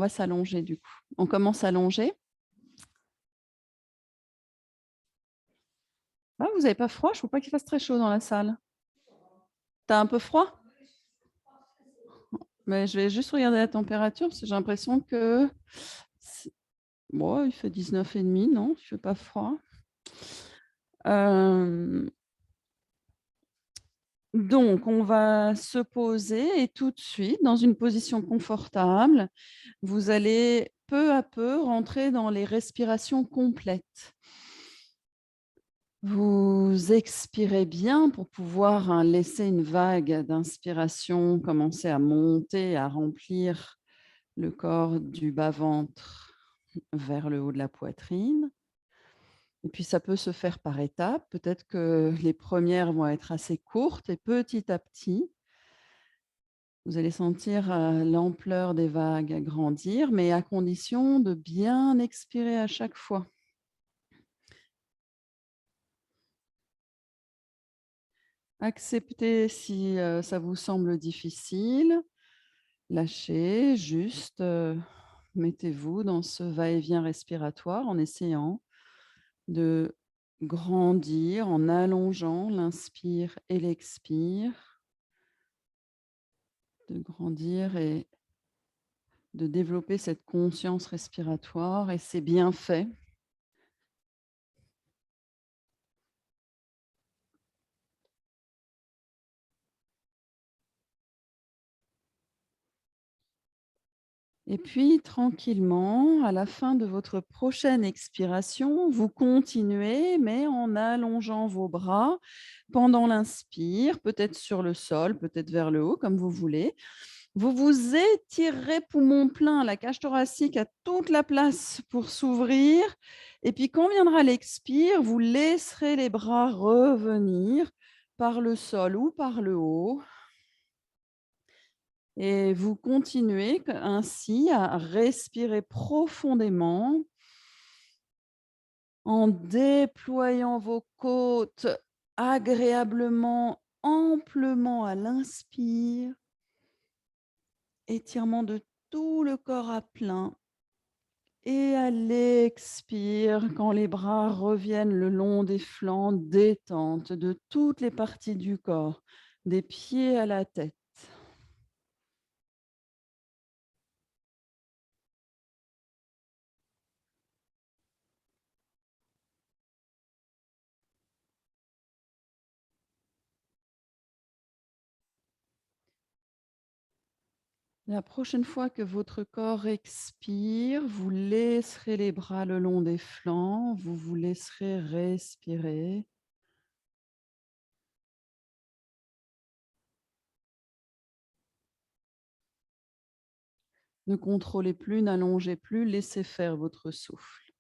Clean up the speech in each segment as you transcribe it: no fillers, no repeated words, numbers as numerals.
On va s'allonger du coup. On commence à allonger. Ah, vous n'avez pas froid? Je ne veux pas qu'il fasse très chaud dans la salle. Tu as un peu froid? Mais je vais juste regarder la température parce que j'ai l'impression que bon, il fait 19,5, non, il ne fait pas froid. Donc, on va se poser et tout de suite, dans une position confortable, vous allez peu à peu rentrer dans les respirations complètes. Vous expirez bien pour pouvoir laisser une vague d'inspiration commencer à monter, à remplir le corps du bas-ventre vers le haut de la poitrine. Et puis ça peut se faire par étapes. Peut-être que les premières vont être assez courtes et petit à petit, vous allez sentir l'ampleur des vagues grandir, mais à condition de bien expirer à chaque fois. Acceptez si ça vous semble difficile. Lâchez, juste mettez-vous dans ce va-et-vient respiratoire en essayant de grandir, en allongeant l'inspire et l'expire, de grandir et de développer cette conscience respiratoire et ses bienfaits. Et puis, tranquillement, à la fin de votre prochaine expiration, vous continuez, mais en allongeant vos bras pendant l'inspire, peut-être sur le sol, peut-être vers le haut, comme vous voulez. Vous vous étirez poumon plein, la cage thoracique a toute la place pour s'ouvrir. Et puis, quand viendra l'expire, vous laisserez les bras revenir par le sol ou par le haut. Et vous continuez ainsi à respirer profondément en déployant vos côtes agréablement, amplement à l'inspire, étirement de tout le corps à plein. Et à l'expire, quand les bras reviennent le long des flancs, détente de toutes les parties du corps, des pieds à la tête. La prochaine fois que votre corps expire, vous laisserez les bras le long des flancs, vous vous laisserez respirer. Ne contrôlez plus, n'allongez plus, laissez faire votre souffle.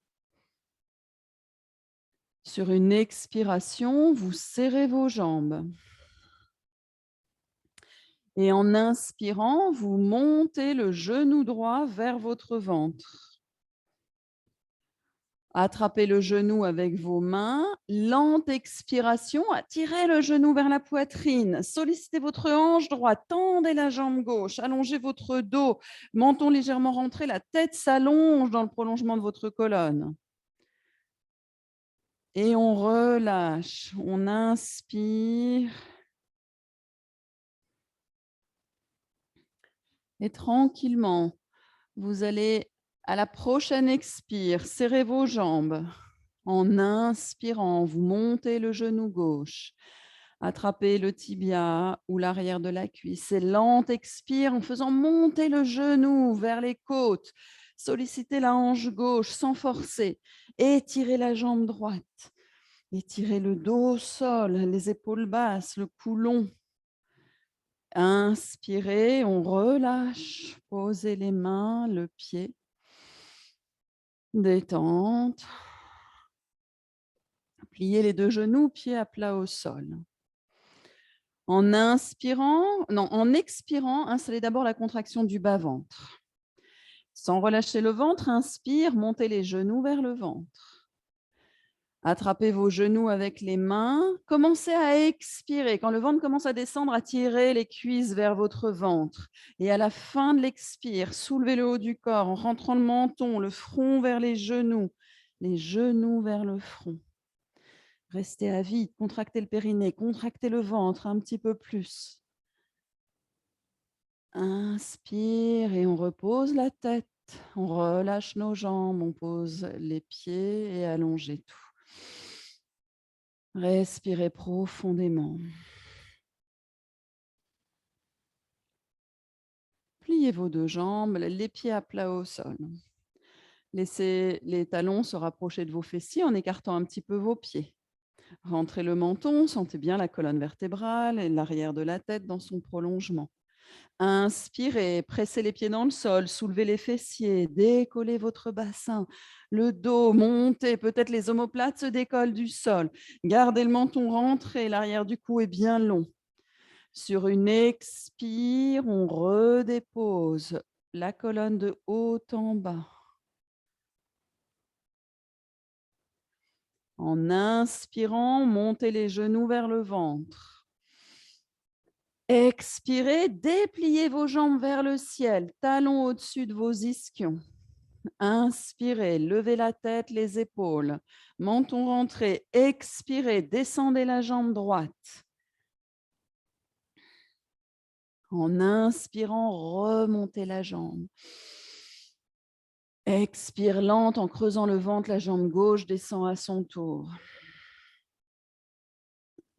Sur une expiration, vous serrez vos jambes. Et en inspirant, vous montez le genou droit vers votre ventre. Attrapez le genou avec vos mains. Lente expiration, attirez le genou vers la poitrine. Sollicitez votre hanche droite, tendez la jambe gauche, allongez votre dos, menton légèrement rentré, la tête s'allonge dans le prolongement de votre colonne. Et on relâche, on inspire. Et tranquillement, vous allez, à la prochaine expire, serrer vos jambes. En inspirant, vous montez le genou gauche. Attrapez le tibia ou l'arrière de la cuisse. Et lente expire en faisant monter le genou vers les côtes. Sollicitez la hanche gauche sans forcer. Étirez la jambe droite. Étirez le dos au sol, les épaules basses, le cou long. Inspirez, on relâche. Posez les mains, le pied. Détente. Pliez les deux genoux, pieds à plat au sol. En inspirant, non, en expirant, installez d'abord la contraction du bas-ventre. Sans relâcher le ventre, inspire, montez les genoux vers le ventre. Attrapez vos genoux avec les mains. Commencez à expirer. Quand le ventre commence à descendre, attirez les cuisses vers votre ventre. Et à la fin de l'expire, soulevez le haut du corps en rentrant le menton, le front vers les genoux vers le front. Restez à vide, contractez le périnée, contractez le ventre un petit peu plus. Inspire et on repose la tête. On relâche nos jambes, on pose les pieds et allongez tout. Respirez profondément. Pliez vos deux jambes, les pieds à plat au sol. Laissez les talons se rapprocher de vos fessiers en écartant un petit peu vos pieds. Rentrez le menton, sentez bien la colonne vertébrale et l'arrière de la tête dans son prolongement. Inspirez, pressez les pieds dans le sol, soulevez les fessiers, décollez votre bassin, le dos, montez, peut-être les omoplates se décollent du sol. Gardez le menton rentré, l'arrière du cou est bien long. Sur une expire, on redépose la colonne de haut en bas. En inspirant, montez les genoux vers le ventre. Expirez, dépliez vos jambes vers le ciel, talons au-dessus de vos ischions. Inspirez, levez la tête, les épaules, menton rentré. Expirez, descendez la jambe droite. En inspirant, remontez la jambe. Expire lente en creusant le ventre, la jambe gauche descend à son tour.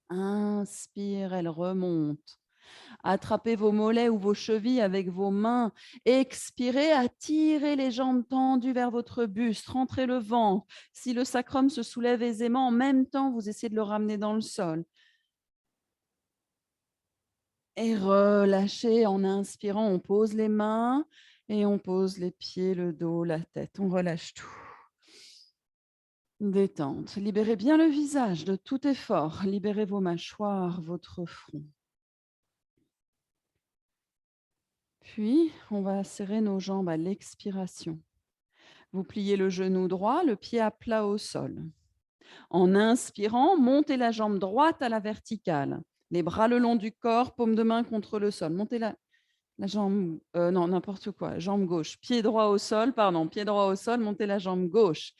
Inspire, elle remonte. Attrapez vos mollets ou vos chevilles avec vos mains. Expirez, attirez les jambes tendues vers votre buste, rentrez le ventre. Si le sacrum se soulève aisément, en même temps, vous essayez de le ramener dans le sol. Et relâchez en inspirant, on pose les mains et on pose les pieds, le dos, la tête. On relâche tout. Détente. Libérez bien le visage de tout effort. Libérez vos mâchoires, votre front. Puis, on va serrer nos jambes à l'expiration. Vous pliez le genou droit, le pied à plat au sol. En inspirant, montez la jambe droite à la verticale. Les bras le long du corps, paume de main contre le sol. Montez la jambe, non, n'importe quoi, jambe gauche. Pied droit au sol, pardon, pied droit au sol, montez la jambe gauche.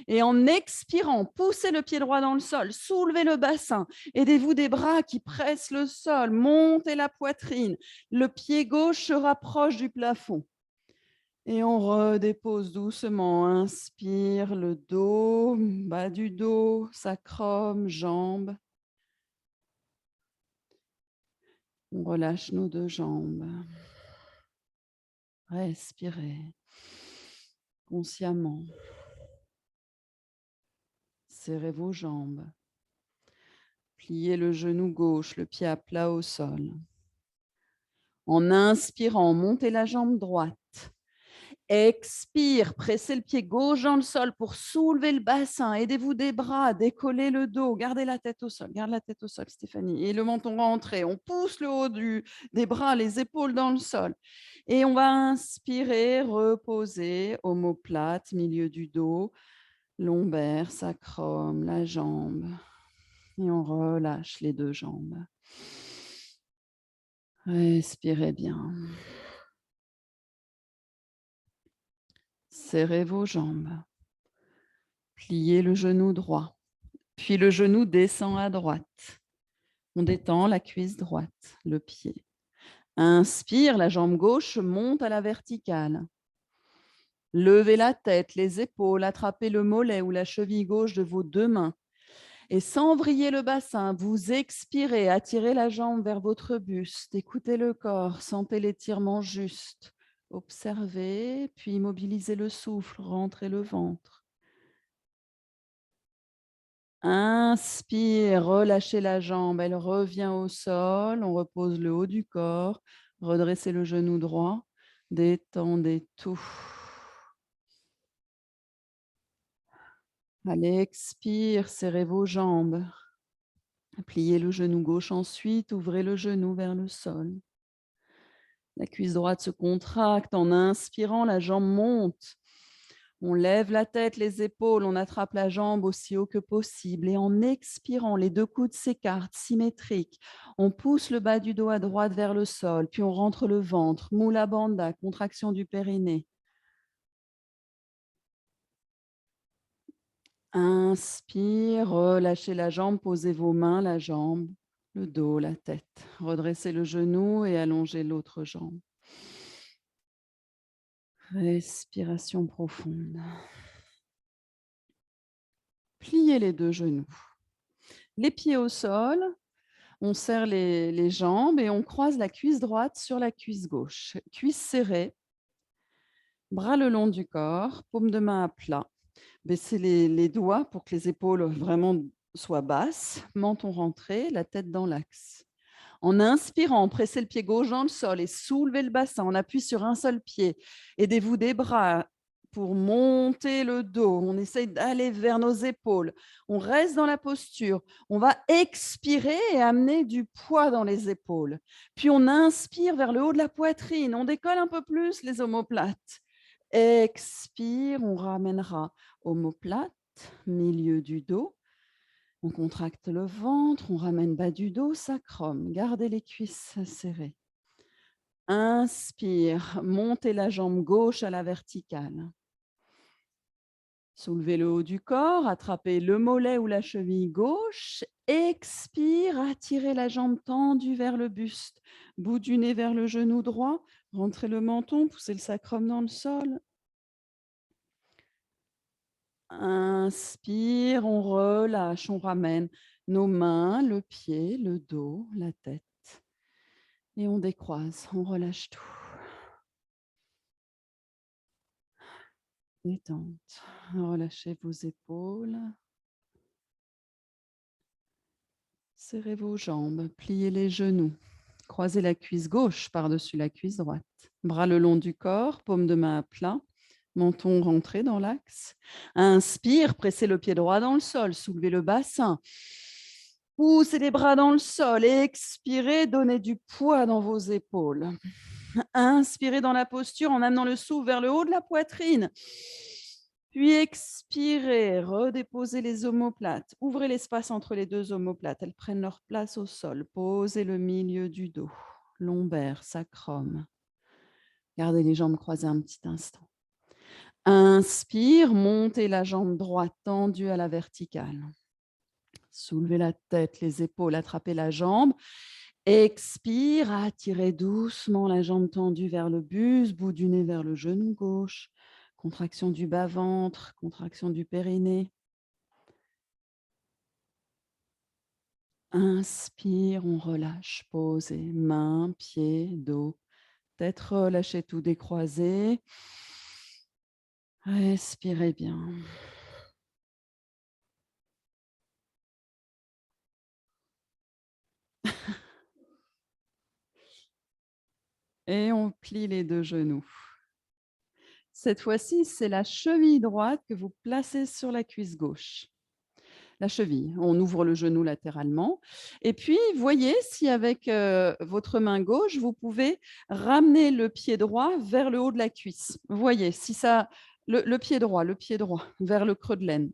Et en expirant, poussez le pied droit dans le sol, soulevez le bassin, aidez-vous des bras qui pressent le sol, montez la poitrine. Le pied gauche se rapproche du plafond. Et on redépose doucement. Inspire, le dos, bas du dos, sacrum, jambes. On relâche nos deux jambes. Respirez consciemment. Serrez vos jambes. Pliez le genou gauche, le pied à plat au sol. En inspirant, montez la jambe droite. Expire, pressez le pied gauche dans le sol pour soulever le bassin. Aidez-vous des bras, décollez le dos, gardez la tête au sol. Garde la tête au sol, Stéphanie. Et le menton rentré. On pousse le haut des bras, les épaules dans le sol. Et on va inspirer, reposer, omoplate, milieu du dos, lombaire, sacrum, la jambe. Et on relâche les deux jambes. Respirez bien. Serrez vos jambes. Pliez le genou droit. Puis le genou descend à droite. On détend la cuisse droite, le pied. Inspire, la jambe gauche monte à la verticale. Levez la tête, les épaules, attrapez le mollet ou la cheville gauche de vos deux mains. Et sans vriller le bassin, vous expirez, attirez la jambe vers votre buste, écoutez le corps, sentez l'étirement juste. Observez, puis mobilisez le souffle, rentrez le ventre. Inspire, relâchez la jambe, elle revient au sol, on repose le haut du corps, redressez le genou droit, détendez tout. Allez, expire, serrez vos jambes. Pliez le genou gauche ensuite, ouvrez le genou vers le sol. La cuisse droite se contracte en inspirant, la jambe monte. On lève la tête, les épaules, on attrape la jambe aussi haut que possible et en expirant, les 2 coudes s'écartent, symétriques. On pousse le bas du dos à droite vers le sol, puis on rentre le ventre, Mula Bandha, contraction du périnée. Inspire, relâchez la jambe, posez vos mains, la jambe, le dos, la tête. Redressez le genou et allongez l'autre jambe. Respiration profonde. Pliez les 2 genoux. Les pieds au sol, on serre les jambes et on croise la cuisse droite sur la cuisse gauche. Cuisse serrée, bras le long du corps, paume de main à plat. Baissez les doigts pour que les épaules vraiment soient basses, menton rentré, la tête dans l'axe. En inspirant, pressez le pied gauche dans le sol et soulevez le bassin. On appuie sur un seul pied. Aidez-vous des bras pour monter le dos. On essaye d'aller vers nos épaules. On reste dans la posture. On va expirer et amener du poids dans les épaules. Puis on inspire vers le haut de la poitrine. On décolle un peu plus les omoplates. Expire, on ramènera omoplate, milieu du dos. On contracte le ventre, on ramène bas du dos, sacrum. Gardez les cuisses serrées. Inspire, montez la jambe gauche à la verticale. Soulevez le haut du corps, attrapez le mollet ou la cheville gauche. Expire, attirez la jambe tendue vers le buste. Bout du nez vers le genou droit. Rentrez le menton, poussez le sacrum dans le sol. Inspire, on relâche, on ramène nos mains, le pied, le dos, la tête. Et on décroise, on relâche tout. Détente. Relâchez vos épaules. Serrez vos jambes, pliez les genoux. Croisez la cuisse gauche par-dessus la cuisse droite. Bras le long du corps, paume de main à plat. Menton rentré dans l'axe. Inspire, pressez le pied droit dans le sol, soulevez le bassin. Poussez les bras dans le sol. Expirez, donnez du poids dans vos épaules. Inspirez dans la posture en amenant le souffle vers le haut de la poitrine. Puis expirez, redéposez les omoplates. Ouvrez l'espace entre les 2 omoplates. Elles prennent leur place au sol. Posez le milieu du dos, lombaire, sacrum. Gardez les jambes croisées un petit instant. Inspire, montez la jambe droite tendue à la verticale. Soulevez la tête, les épaules, attrapez la jambe. Expire, attirez doucement la jambe tendue vers le buste, bout du nez vers le genou gauche. Contraction du bas-ventre, contraction du périnée. Inspire, on relâche, posez, mains, pieds, dos. Tête relâchée, tout décroisé. Respirez bien. Et on plie les 2 genoux. Cette fois-ci, c'est la cheville droite que vous placez sur la cuisse gauche. La cheville, on ouvre le genou latéralement. Et puis, voyez si avec votre main gauche, vous pouvez ramener le pied droit vers le haut de la cuisse. Voyez, si ça, le pied droit, vers le creux de l'aine.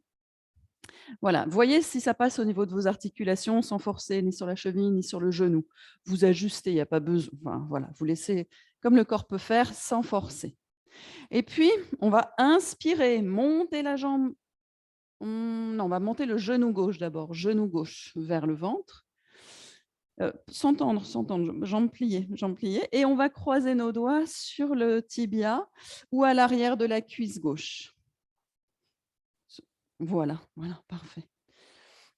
Voilà, voyez si ça passe au niveau de vos articulations sans forcer ni sur la cheville ni sur le genou. Vous ajustez, il n'y a pas besoin. Enfin, voilà, vous laissez comme le corps peut faire sans forcer. Et puis, on va inspirer, monter la jambe. Non, on va monter le genou gauche d'abord, genou gauche vers le ventre. S'entendre, jambes pliées, et on va croiser nos doigts sur le tibia ou à l'arrière de la cuisse gauche. Voilà, parfait.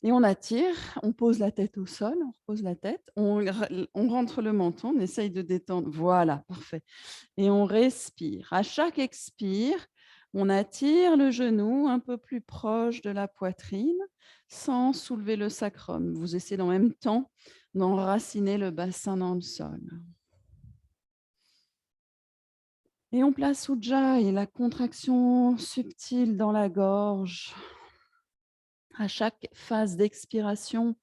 Et on attire, on pose la tête au sol, on repose la tête, on rentre le menton, on essaye de détendre. Voilà, parfait. Et on respire. À chaque expire, on attire le genou un peu plus proche de la poitrine sans soulever le sacrum. Vous essayez en même temps d'enraciner le bassin dans le sol. Et on place Ujjayi, la contraction subtile dans la gorge. À chaque phase d'expiration,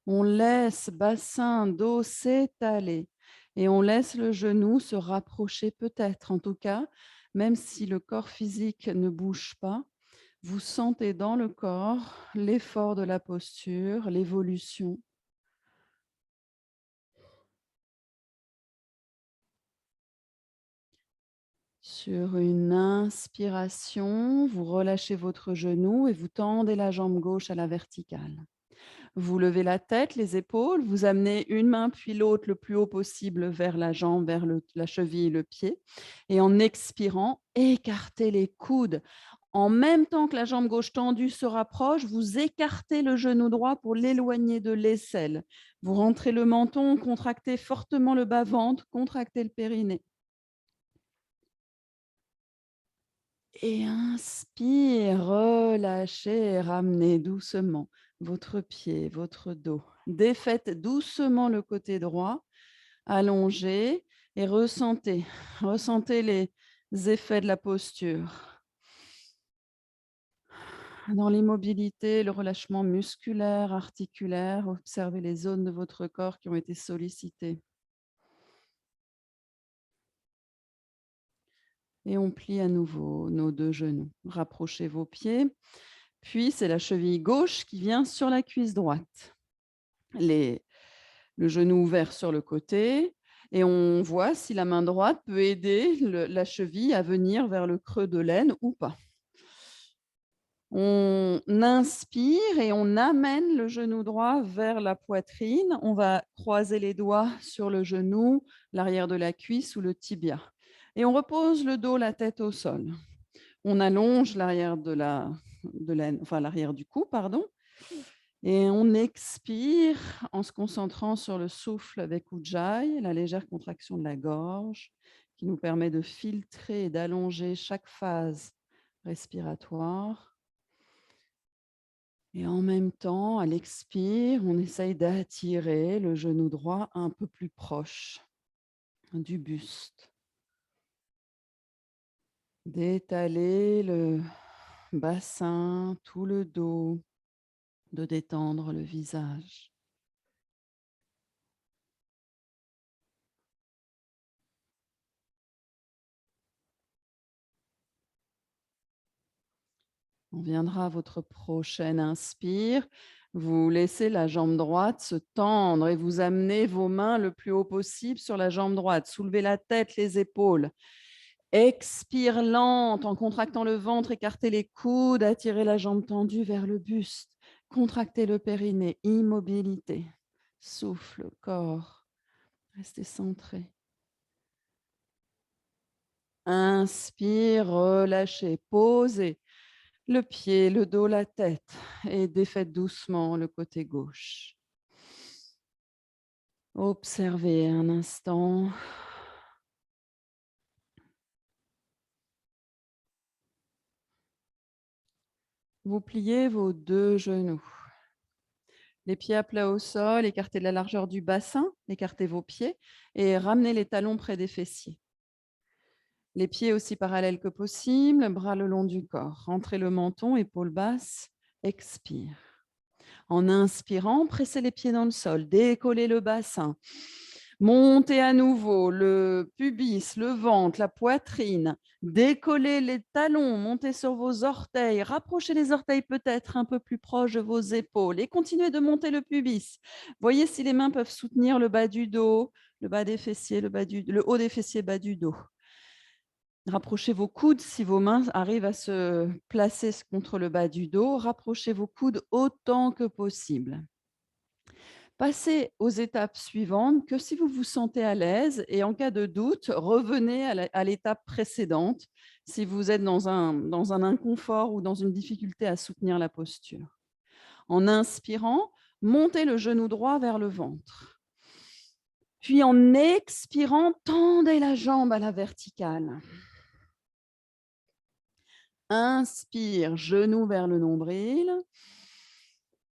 on laisse bassin, dos s'étaler et on laisse le genou se rapprocher peut-être. En tout cas, Même si le corps physique ne bouge pas, vous sentez dans le corps l'effort de la posture, l'évolution. Sur une inspiration, vous relâchez votre genou et vous tendez la jambe gauche à la verticale. Vous levez la tête, les épaules, vous amenez une main puis l'autre le plus haut possible vers la jambe, vers la cheville et le pied. Et en expirant, écartez les coudes. En même temps que la jambe gauche tendue se rapproche, vous écartez le genou droit pour l'éloigner de l'aisselle. Vous rentrez le menton, contractez fortement le bas-ventre, contractez le périnée. Et inspire, relâchez, ramenez doucement votre pied, votre dos. Défaites doucement le côté droit, allongez et ressentez les effets de la posture. Dans l'immobilité, le relâchement musculaire, articulaire, observez les zones de votre corps qui ont été sollicitées. Et on plie à nouveau nos deux genoux. Rapprochez vos pieds. Puis, c'est la cheville gauche qui vient sur la cuisse droite. Les le genou ouvert sur le côté et on voit si la main droite peut aider la cheville à venir vers le creux de l'aine ou pas. On inspire et on amène le genou droit vers la poitrine. On va croiser les doigts sur le genou, l'arrière de la cuisse ou le tibia. Et on repose le dos, la tête au sol. On allonge l'arrière enfin l'arrière du cou, pardon. Et on expire en se concentrant sur le souffle avec Ujjayi, la légère contraction de la gorge qui nous permet de filtrer et d'allonger chaque phase respiratoire. Et en même temps, à l'expire, on essaye d'attirer le genou droit un peu plus proche du buste. D'étaler le bassin, tout le dos, de détendre le visage. On viendra à votre prochaine inspire. Vous laissez la jambe droite se tendre et vous amenez vos mains le plus haut possible sur la jambe droite. Soulevez la tête, les épaules. Expire lente en contractant le ventre, écartez les coudes, attirez la jambe tendue vers le buste. Contractez le périnée, immobilité. Souffle, corps. Restez centré. Inspire, relâchez, posez le pied, le dos, la tête et défaites doucement le côté gauche. Observez un instant. Vous pliez vos deux genoux. Les pieds à plat au sol, écartez la largeur du bassin, écartez vos pieds et ramenez les talons près des fessiers. Les pieds aussi parallèles que possible, bras le long du corps. Rentrez le menton, épaules basses, expire. En inspirant, pressez les pieds dans le sol, décollez le bassin. Montez à nouveau le pubis, le ventre, la poitrine. Décollez les talons, montez sur vos orteils. Rapprochez les orteils peut-être un peu plus proches de vos épaules et continuez de monter le pubis. Voyez si les mains peuvent soutenir le bas du dos, le bas des fessiers, le haut des fessiers, bas du dos. Rapprochez vos coudes si vos mains arrivent à se placer contre le bas du dos. Rapprochez vos coudes autant que possible. Passez aux étapes suivantes que si vous vous sentez à l'aise et en cas de doute, revenez à l'étape précédente si vous êtes dans un inconfort ou dans une difficulté à soutenir la posture. En inspirant, montez le genou droit vers le ventre. Puis en expirant, tendez la jambe à la verticale. Inspire, genou vers le nombril.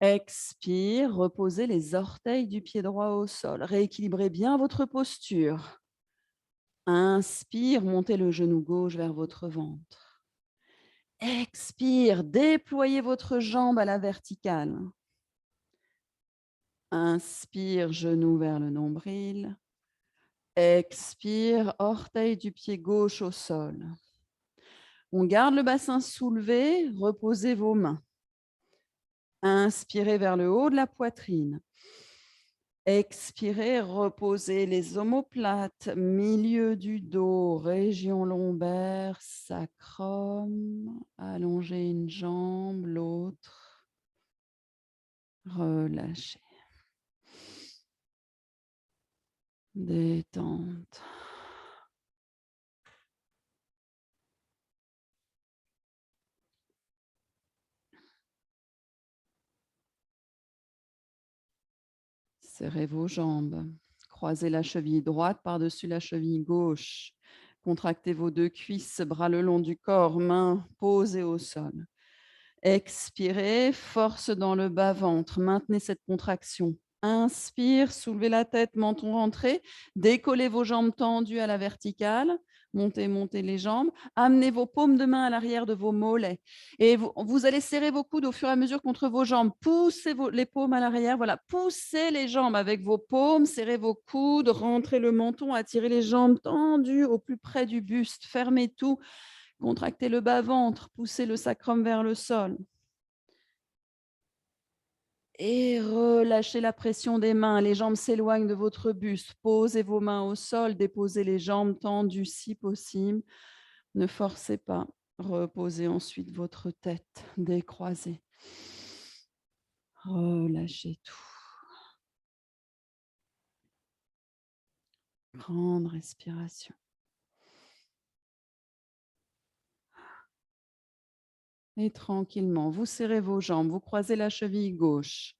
Expire, reposez les orteils du pied droit au sol. Rééquilibrez bien votre posture. Inspire, montez le genou gauche vers votre ventre. Expire, déployez votre jambe à la verticale. Inspire, genou vers le nombril. Expire, orteil du pied gauche au sol. On garde le bassin soulevé, reposez vos mains. Inspirez vers le haut de la poitrine. Expirez, reposez les omoplates, milieu du dos, région lombaire, sacrum. Allongez une jambe, l'autre. Relâchez. Détente. Serrez vos jambes. Croisez la cheville droite par-dessus la cheville gauche. Contractez vos deux cuisses, bras le long du corps, mains posées au sol. Expirez, force dans le bas-ventre. Maintenez cette contraction. Inspire, soulevez la tête, menton rentré. Décollez vos jambes tendues à la verticale. Montez, montez les jambes. Amenez vos paumes de main à l'arrière de vos mollets. Et vous allez serrer vos coudes au fur et à mesure contre vos jambes. Poussez les paumes à l'arrière. Voilà, poussez les jambes avec vos paumes. Serrez vos coudes. Rentrez le menton. Attirez les jambes tendues au plus près du buste. Fermez tout. Contractez le bas-ventre, poussez le sacrum vers le sol. Et relâchez la pression des mains. Les jambes s'éloignent de votre buste. Posez vos mains au sol, déposez les jambes tendues si possible. Ne forcez pas. Reposez ensuite votre tête décroisée. Relâchez tout. Grande respiration. Et tranquillement, vous serrez vos jambes, vous croisez la cheville gauche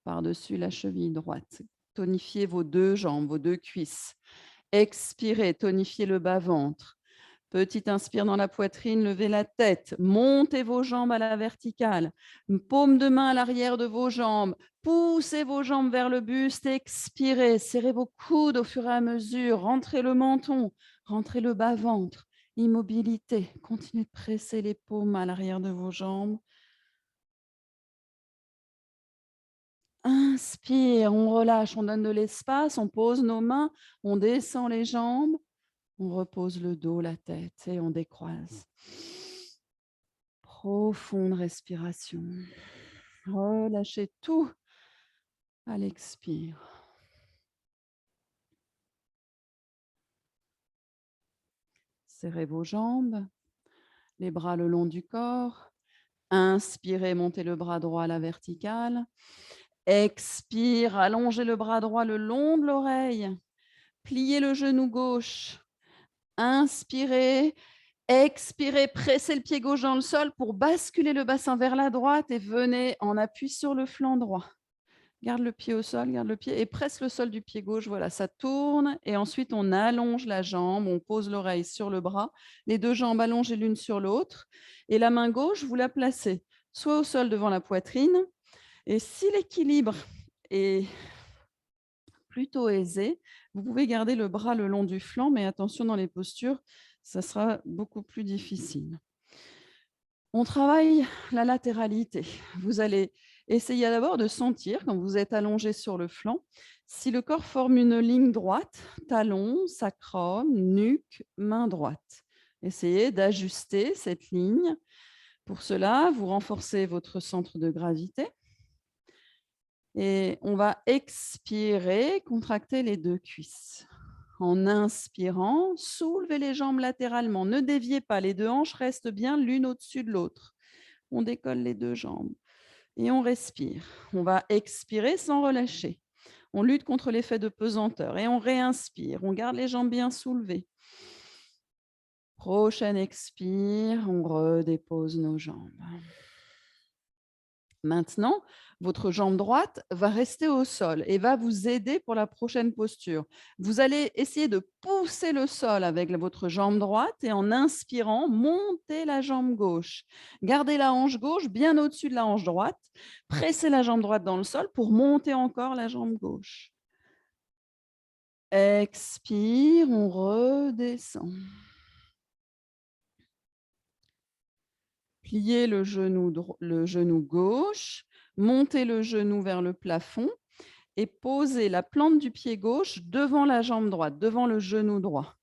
par-dessus la cheville droite. Tonifiez vos deux jambes, vos deux cuisses. Expirez, tonifiez le bas-ventre. Petite inspire dans la poitrine, levez la tête, montez vos jambes à la verticale, paume de main à l'arrière de vos jambes, poussez vos jambes vers le buste, expirez, serrez vos coudes au fur et à mesure, rentrez le menton, rentrez le bas-ventre, immobilité, continuez de presser les paumes à l'arrière de vos jambes. Inspire, on relâche, on donne de l'espace, on pose nos mains, on descend les jambes. On repose le dos, la tête et on décroise. Profonde respiration. Relâchez tout à l'expire. Serrez vos jambes, les bras le long du corps. Inspirez, montez le bras droit à la verticale. Expire, allongez le bras droit le long de l'oreille. Pliez le genou gauche. Inspirez, expirez, pressez le pied gauche dans le sol pour basculer le bassin vers la droite et venez en appui sur le flanc droit. Garde le pied au sol, garde le pied et presse le sol du pied gauche. Voilà, ça tourne et ensuite on allonge la jambe, on pose l'oreille sur le bras, les deux jambes allongées l'une sur l'autre et la main gauche, vous la placez soit au sol devant la poitrine et si l'équilibre est plutôt aisé, vous pouvez garder le bras le long du flanc, mais attention dans les postures, ça sera beaucoup plus difficile. On travaille la latéralité. Vous allez essayer d'abord de sentir, quand vous êtes allongé sur le flanc, si le corps forme une ligne droite, talon, sacrum, nuque, main droite. Essayez d'ajuster cette ligne. Pour cela, vous renforcez votre centre de gravité. Et on va expirer, contracter les deux cuisses. En inspirant, soulevez les jambes latéralement. Ne déviez pas, les deux hanches restent bien l'une au-dessus de l'autre. On décolle les deux jambes et on respire. On va expirer sans relâcher. On lutte contre l'effet de pesanteur et on réinspire. On garde les jambes bien soulevées. Prochaine expire, on redépose nos jambes. Maintenant, votre jambe droite va rester au sol et va vous aider pour la prochaine posture. Vous allez essayer de pousser le sol avec votre jambe droite et en inspirant, montez la jambe gauche. Gardez la hanche gauche bien au-dessus de la hanche droite. Pressez la jambe droite dans le sol pour monter encore la jambe gauche. Expire, on redescend. Pliez le genou gauche, montez le genou vers le plafond et posez la plante du pied gauche devant la jambe droite, devant le genou droit.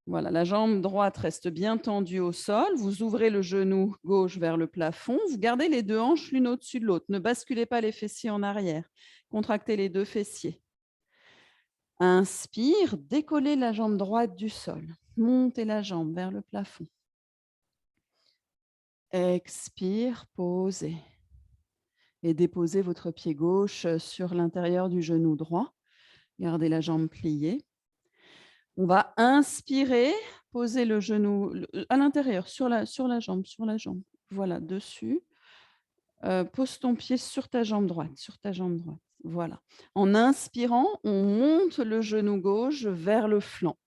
Voilà, la jambe droite reste bien tendue au sol. Vous ouvrez le genou gauche vers le plafond. Vous gardez les 2 hanches l'une au-dessus de l'autre. Ne basculez pas les fessiers en arrière. Contractez les 2 fessiers. Inspire, décollez la jambe droite du sol. Montez la jambe vers le plafond. Expire, posez. Et déposez votre pied gauche sur l'intérieur du genou droit. Gardez la jambe pliée. On va inspirer, poser le genou à l'intérieur, sur la jambe. Voilà, dessus. Pose ton pied sur ta jambe droite, sur ta jambe droite. Voilà. En inspirant, on monte le genou gauche vers le flanc.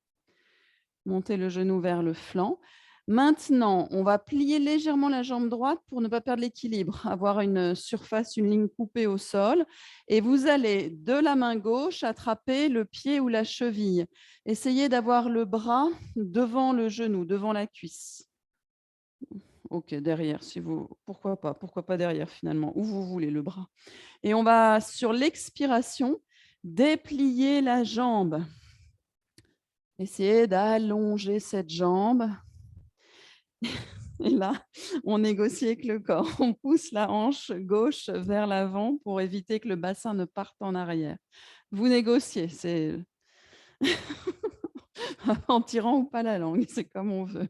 Montez le genou vers le flanc. Maintenant, on va plier légèrement la jambe droite pour ne pas perdre l'équilibre, avoir une surface, une ligne coupée au sol. Et vous allez, de la main gauche, attraper le pied ou la cheville. Essayez d'avoir le bras devant le genou, devant la cuisse. OK, derrière, si vous pourquoi pas derrière finalement, où vous voulez le bras. Et on va, sur l'expiration, déplier la jambe. Essayez d'allonger cette jambe. Et là, on négocie avec le corps. On pousse la hanche gauche vers l'avant pour éviter que le bassin ne parte en arrière. Vous négociez, c'est en tirant ou pas la langue, c'est comme on veut.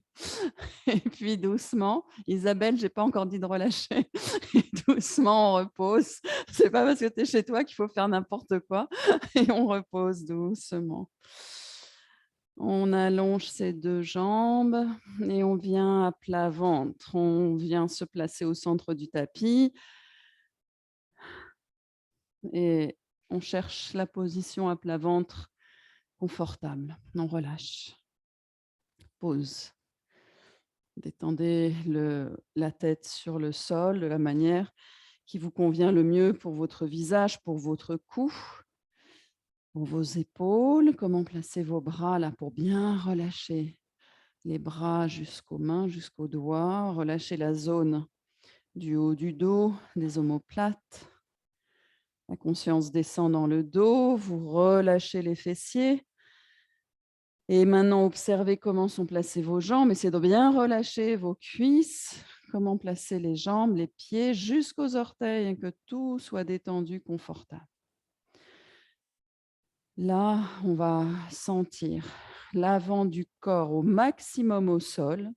Et puis doucement, Isabelle, j'ai pas encore dit de relâcher. Et doucement, on repose. C'est pas parce que tu es chez toi qu'il faut faire n'importe quoi. Et on repose doucement. On allonge ses 2 jambes et on vient à plat ventre. On vient se placer au centre du tapis et on cherche la position à plat ventre confortable. On relâche. Pause. Détendez la tête sur le sol de la manière qui vous convient le mieux pour votre visage, pour votre cou, pour vos épaules. Comment placer vos bras là pour bien relâcher les bras jusqu'aux mains, jusqu'aux doigts. Relâchez la zone du haut du dos, des omoplates. La conscience descend dans le dos. Vous relâchez les fessiers. Et maintenant, observez comment sont placées vos jambes. Essayez de bien relâcher vos cuisses. Comment placer les jambes, les pieds jusqu'aux orteils, et que tout soit détendu, confortable. Là, on va sentir l'avant du corps au maximum au sol.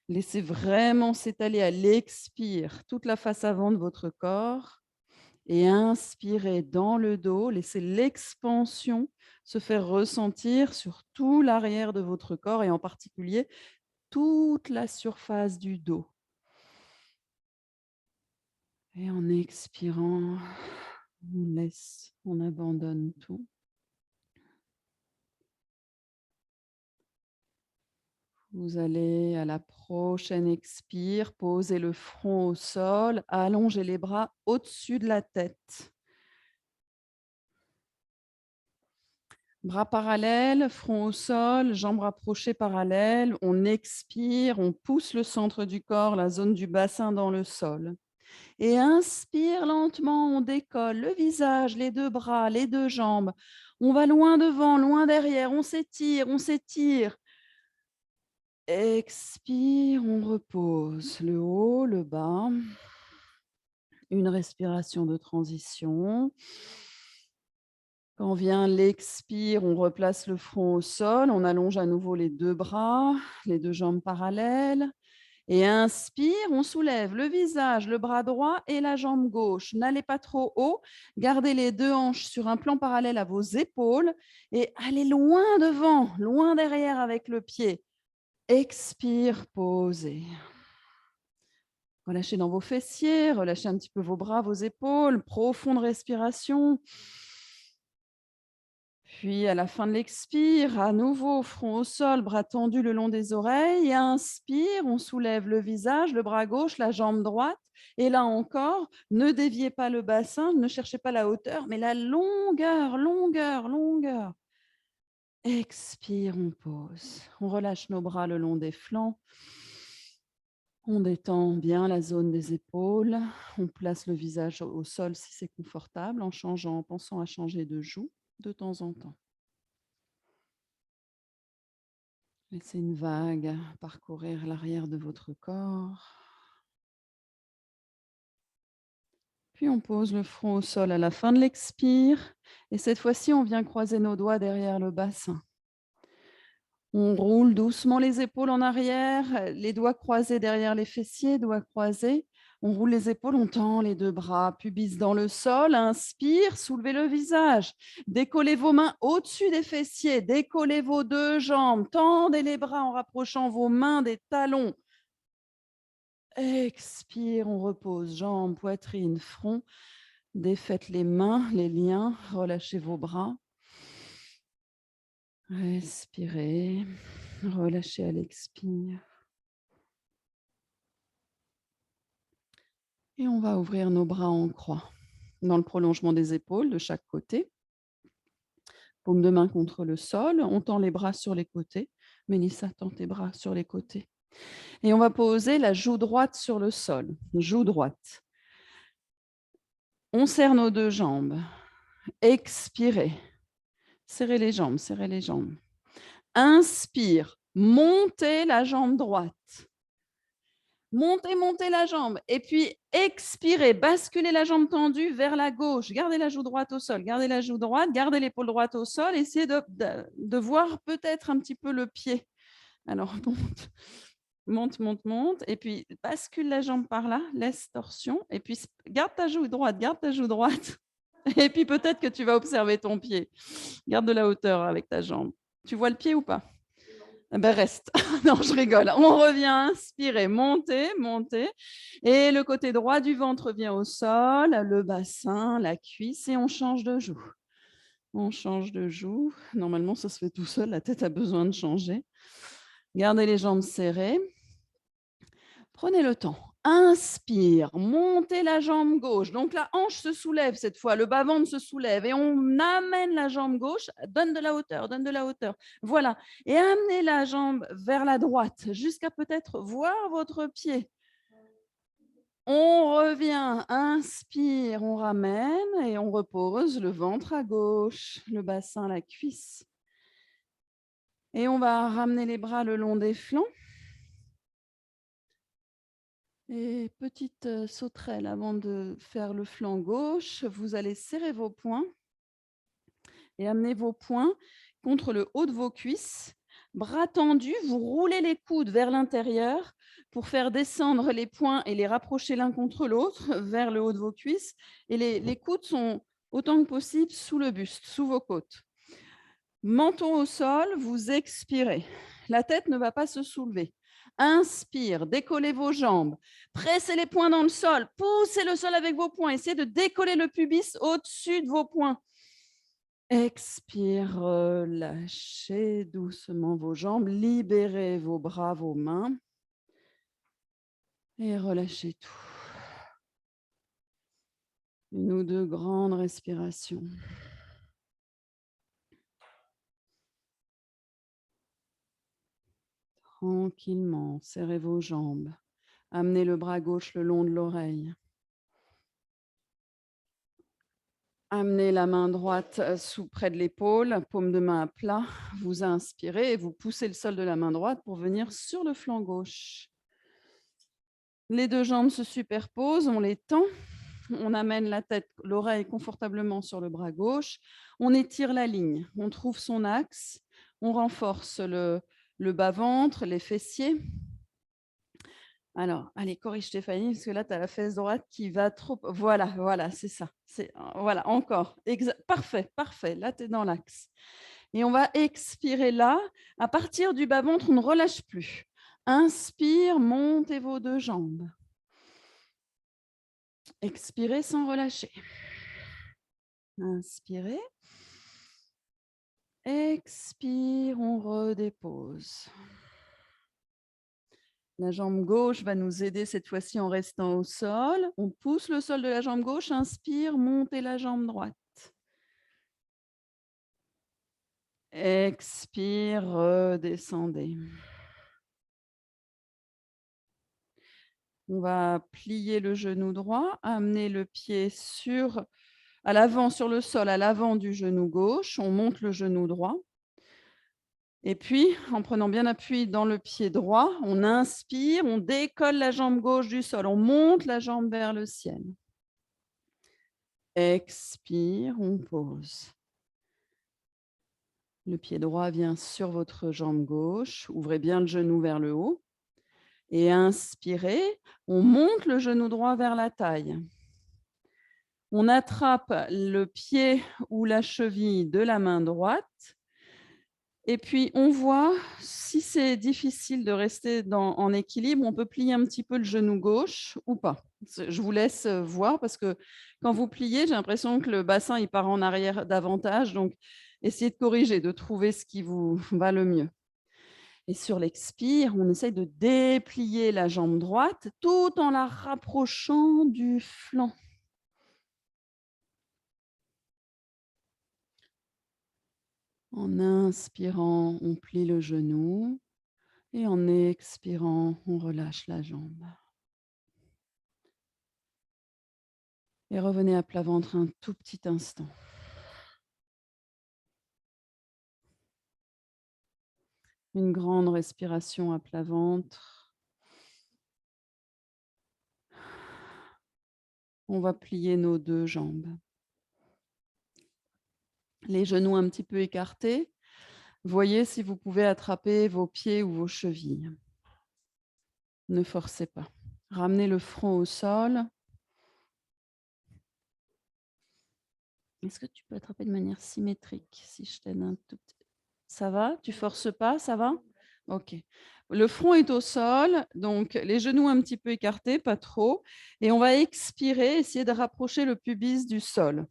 Laissez vraiment s'étaler à l'expire toute la face avant de votre corps et inspirez dans le dos. Laissez l'expansion se faire ressentir sur tout l'arrière de votre corps et en particulier toute la surface du dos. Et en expirant, on laisse, on abandonne tout. Vous allez, à la prochaine expire, poser le front au sol, allonger les bras au-dessus de la tête. Bras parallèles, front au sol, jambes rapprochées parallèles. On expire, on pousse le centre du corps, la zone du bassin dans le sol. Et inspire lentement, on décolle le visage, les 2 bras, les 2 jambes. On va loin devant, loin derrière, on s'étire, on s'étire. Expire, on repose le haut, le bas. Une respiration de transition. Quand vient l'expire, on replace le front au sol, on allonge à nouveau les 2 bras, les 2 jambes parallèles. Et inspire, on soulève le visage, le bras droit et la jambe gauche. N'allez pas trop haut, gardez les 2 hanches sur un plan parallèle à vos épaules et allez loin devant, loin derrière avec le pied. Expire, posez. Relâchez dans vos fessiers, relâchez un petit peu vos bras, vos épaules, profonde respiration. Puis, à la fin de l'expire, à nouveau, front au sol, bras tendus le long des oreilles. Inspire, on soulève le visage, le bras gauche, la jambe droite. Et là encore, ne déviez pas le bassin, ne cherchez pas la hauteur, mais la longueur, longueur, longueur. Expire, on pose. On relâche nos bras le long des flancs. On détend bien la zone des épaules. On place le visage au sol si c'est confortable, en pensant à changer de joue de temps en temps. Laissez une vague parcourir l'arrière de votre corps. Puis on pose le front au sol à la fin de l'expire. Et cette fois-ci, on vient croiser nos doigts derrière le bassin. On roule doucement les épaules en arrière, les doigts croisés derrière les fessiers, doigts croisés. On roule les épaules, on tend les deux bras, pubis dans le sol. Inspire, soulevez le visage. Décollez vos mains au-dessus des fessiers. Décollez vos deux jambes. Tendez les bras en rapprochant vos mains des talons. Expire, on repose, jambes, poitrine, front. Défaites les mains, les liens, relâchez vos bras. Respirez, relâchez à l'expire. Et on va ouvrir nos bras en croix, dans le prolongement des épaules de chaque côté. Paume de main contre le sol, on tend les bras sur les côtés. Mélissa, tend tes bras sur les côtés. Et on va poser la joue droite sur le sol, joue droite. On serre nos deux jambes. Expirez. Serrez les jambes, serrez les jambes. Inspire, montez la jambe droite. Montez, montez la jambe. Et puis, expirez, basculez la jambe tendue vers la gauche. Gardez la joue droite au sol. Gardez la joue droite, gardez l'épaule droite au sol. Essayez de voir peut-être un petit peu le pied. Alors, monte, monte, monte, monte. Et puis, bascule la jambe par là, laisse torsion. Et puis, garde ta joue droite, garde ta joue droite. Et puis, peut-être que tu vas observer ton pied. Garde de la hauteur avec ta jambe. Tu vois le pied ou pas? Ben reste. Non, je rigole. On revient, inspirez, montez, montez. Et le côté droit du ventre vient au sol, le bassin, la cuisse, et on change de joue. On change de joue. Normalement, ça se fait tout seul. La tête a besoin de changer. Gardez les jambes serrées. Prenez le temps. Inspire, montez la jambe gauche. Donc la hanche se soulève cette fois, le bas-ventre se soulève et on amène la jambe gauche, donne de la hauteur, donne de la hauteur. Voilà. Et amenez la jambe vers la droite jusqu'à peut-être voir votre pied. On revient, inspire, on ramène et on repose le ventre à gauche, le bassin, la cuisse. Et on va ramener les bras le long des flancs. Et petite sauterelle, avant de faire le flanc gauche, vous allez serrer vos poings et amener vos poings contre le haut de vos cuisses. Bras tendus, vous roulez les coudes vers l'intérieur pour faire descendre les poings et les rapprocher l'un contre l'autre vers le haut de vos cuisses. Et les coudes sont autant que possible sous le buste, sous vos côtes. Menton au sol, vous expirez. La tête ne va pas se soulever. Inspire, décollez vos jambes, pressez les poings dans le sol, poussez le sol avec vos poings, essayez de décoller le pubis au-dessus de vos poings. Expire, relâchez doucement vos jambes, libérez vos bras, vos mains et relâchez tout. Une ou deux grandes respirations. Tranquillement, serrez vos jambes. Amenez le bras gauche le long de l'oreille. Amenez la main droite sous près de l'épaule, paume de main à plat. Vous inspirez et vous poussez le sol de la main droite pour venir sur le flanc gauche. Les deux jambes se superposent, on les tend. On amène la tête, l'oreille confortablement sur le bras gauche. On étire la ligne, on trouve son axe. On renforce le bas-ventre, les fessiers. Alors, allez, corrige Stéphanie, parce que là, tu as la fesse droite qui va trop. Voilà, voilà, c'est ça. Voilà, encore. Parfait, parfait. Là, tu es dans l'axe. Et on va expirer là. À partir du bas-ventre, on ne relâche plus. Inspire, montez vos deux jambes. Expirez sans relâcher. Inspirez. Expire, on redépose. La jambe gauche va nous aider cette fois-ci en restant au sol. On pousse le sol de la jambe gauche, inspire, montez la jambe droite. Expire, redescendez. On va plier le genou droit, amener le pied à l'avant sur le sol, à l'avant du genou gauche. On monte le genou droit. Et puis, en prenant bien appui dans le pied droit, on inspire, on décolle la jambe gauche du sol, on monte la jambe vers le ciel. Expire, on pose. Le pied droit vient sur votre jambe gauche. Ouvrez bien le genou vers le haut. Et inspirez, on monte le genou droit vers la taille. On attrape le pied ou la cheville de la main droite. Et puis, on voit, si c'est difficile de rester en équilibre, on peut plier un petit peu le genou gauche ou pas. Je vous laisse voir parce que quand vous pliez, j'ai l'impression que le bassin il part en arrière davantage. Donc, essayez de corriger, de trouver ce qui vous va le mieux. Et sur l'expire, on essaye de déplier la jambe droite tout en la rapprochant du flanc. En inspirant, on plie le genou et en expirant, on relâche la jambe. Et revenez à plat ventre un tout petit instant. Une grande respiration à plat ventre. On va plier nos deux jambes. Les genoux un petit peu écartés. Voyez si vous pouvez attraper vos pieds ou vos chevilles. Ne forcez pas. Ramenez le front au sol. Est-ce que tu peux attraper de manière symétrique si je t'aide un tout petit peu? Ça va? Tu forces pas? Ça va? OK. Le front est au sol, donc les genoux un petit peu écartés, pas trop. Et on va expirer, essayer de rapprocher le pubis du sol.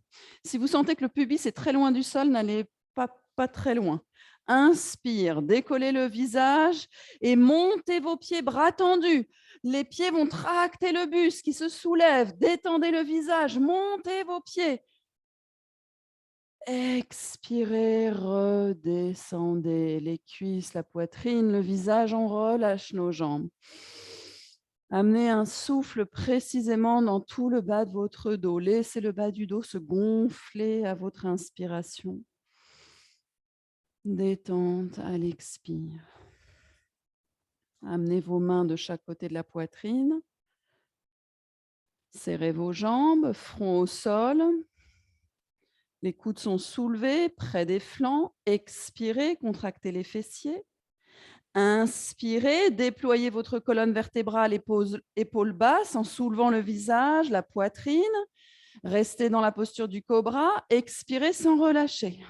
Si vous sentez que le pubis est très loin du sol, n'allez pas très loin. Inspire, décollez le visage et montez vos pieds, bras tendus. Les pieds vont tracter le buste qui se soulève. Détendez le visage, montez vos pieds. Expirez, redescendez les cuisses, la poitrine, le visage, on relâche nos jambes. Amenez un souffle précisément dans tout le bas de votre dos. Laissez le bas du dos se gonfler à votre inspiration. Détente à l'expire. Amenez vos mains de chaque côté de la poitrine. Serrez vos jambes, front au sol. Les coudes sont soulevés, près des flancs. Expirez, contractez les fessiers. Inspirez, déployez votre colonne vertébrale, épaules basses, en soulevant le visage, la poitrine. Restez dans la posture du cobra. Expirez sans relâcher.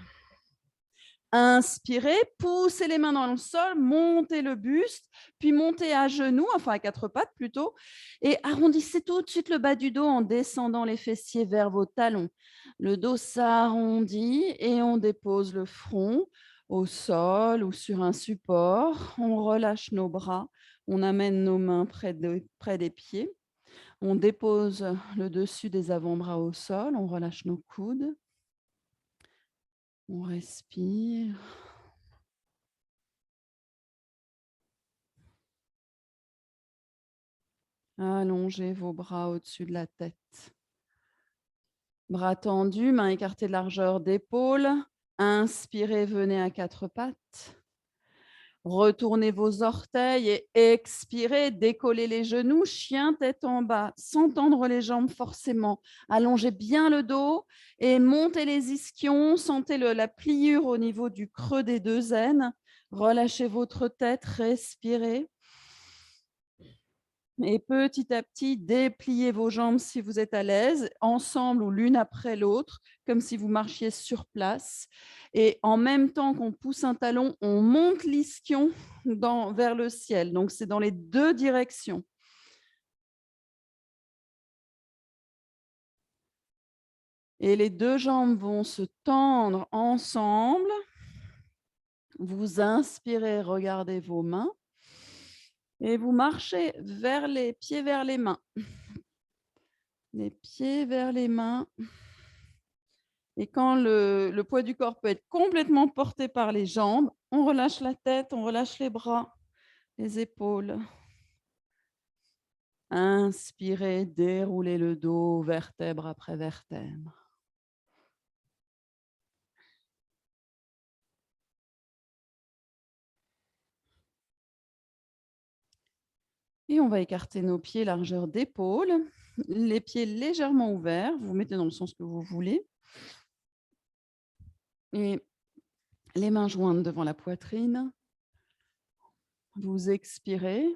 Inspirez, poussez les mains dans le sol, montez le buste, puis montez à genoux, enfin à quatre pattes plutôt, et arrondissez tout de suite le bas du dos en descendant les fessiers vers vos talons. Le dos s'arrondit et on dépose le front au sol ou sur un support. On relâche nos bras, on amène nos mains près des pieds. On dépose le dessus des avant-bras au sol, on relâche nos coudes. On respire. Allongez vos bras au-dessus de la tête. Bras tendus, mains écartées de largeur d'épaule. Inspirez, venez à quatre pattes. Retournez vos orteils et expirez, décollez les genoux, chien tête en bas, sans tendre les jambes forcément. Allongez bien le dos et montez les ischions, sentez la pliure au niveau du creux des deux aines. Relâchez votre tête, respirez. Et petit à petit, dépliez vos jambes si vous êtes à l'aise, ensemble ou l'une après l'autre, comme si vous marchiez sur place. Et en même temps qu'on pousse un talon, on monte l'ischion vers le ciel. Donc, c'est dans les deux directions. Et les deux jambes vont se tendre ensemble. Vous inspirez, regardez vos mains. Et vous marchez vers les pieds vers les mains. Les pieds vers les mains. Et quand le poids du corps peut être complètement porté par les jambes, on relâche la tête, on relâche les bras, les épaules. Inspirez, déroulez le dos, vertèbre après vertèbre. Et on va écarter nos pieds largeur d'épaule, les pieds légèrement ouverts, vous mettez dans le sens que vous voulez. Et les mains jointes devant la poitrine. Vous expirez.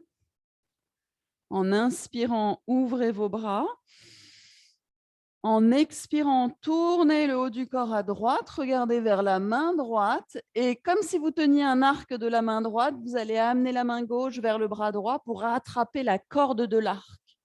En inspirant, ouvrez vos bras. En expirant, tournez le haut du corps à droite, regardez vers la main droite et comme si vous teniez un arc de la main droite, vous allez amener la main gauche vers le bras droit pour attraper la corde de l'arc.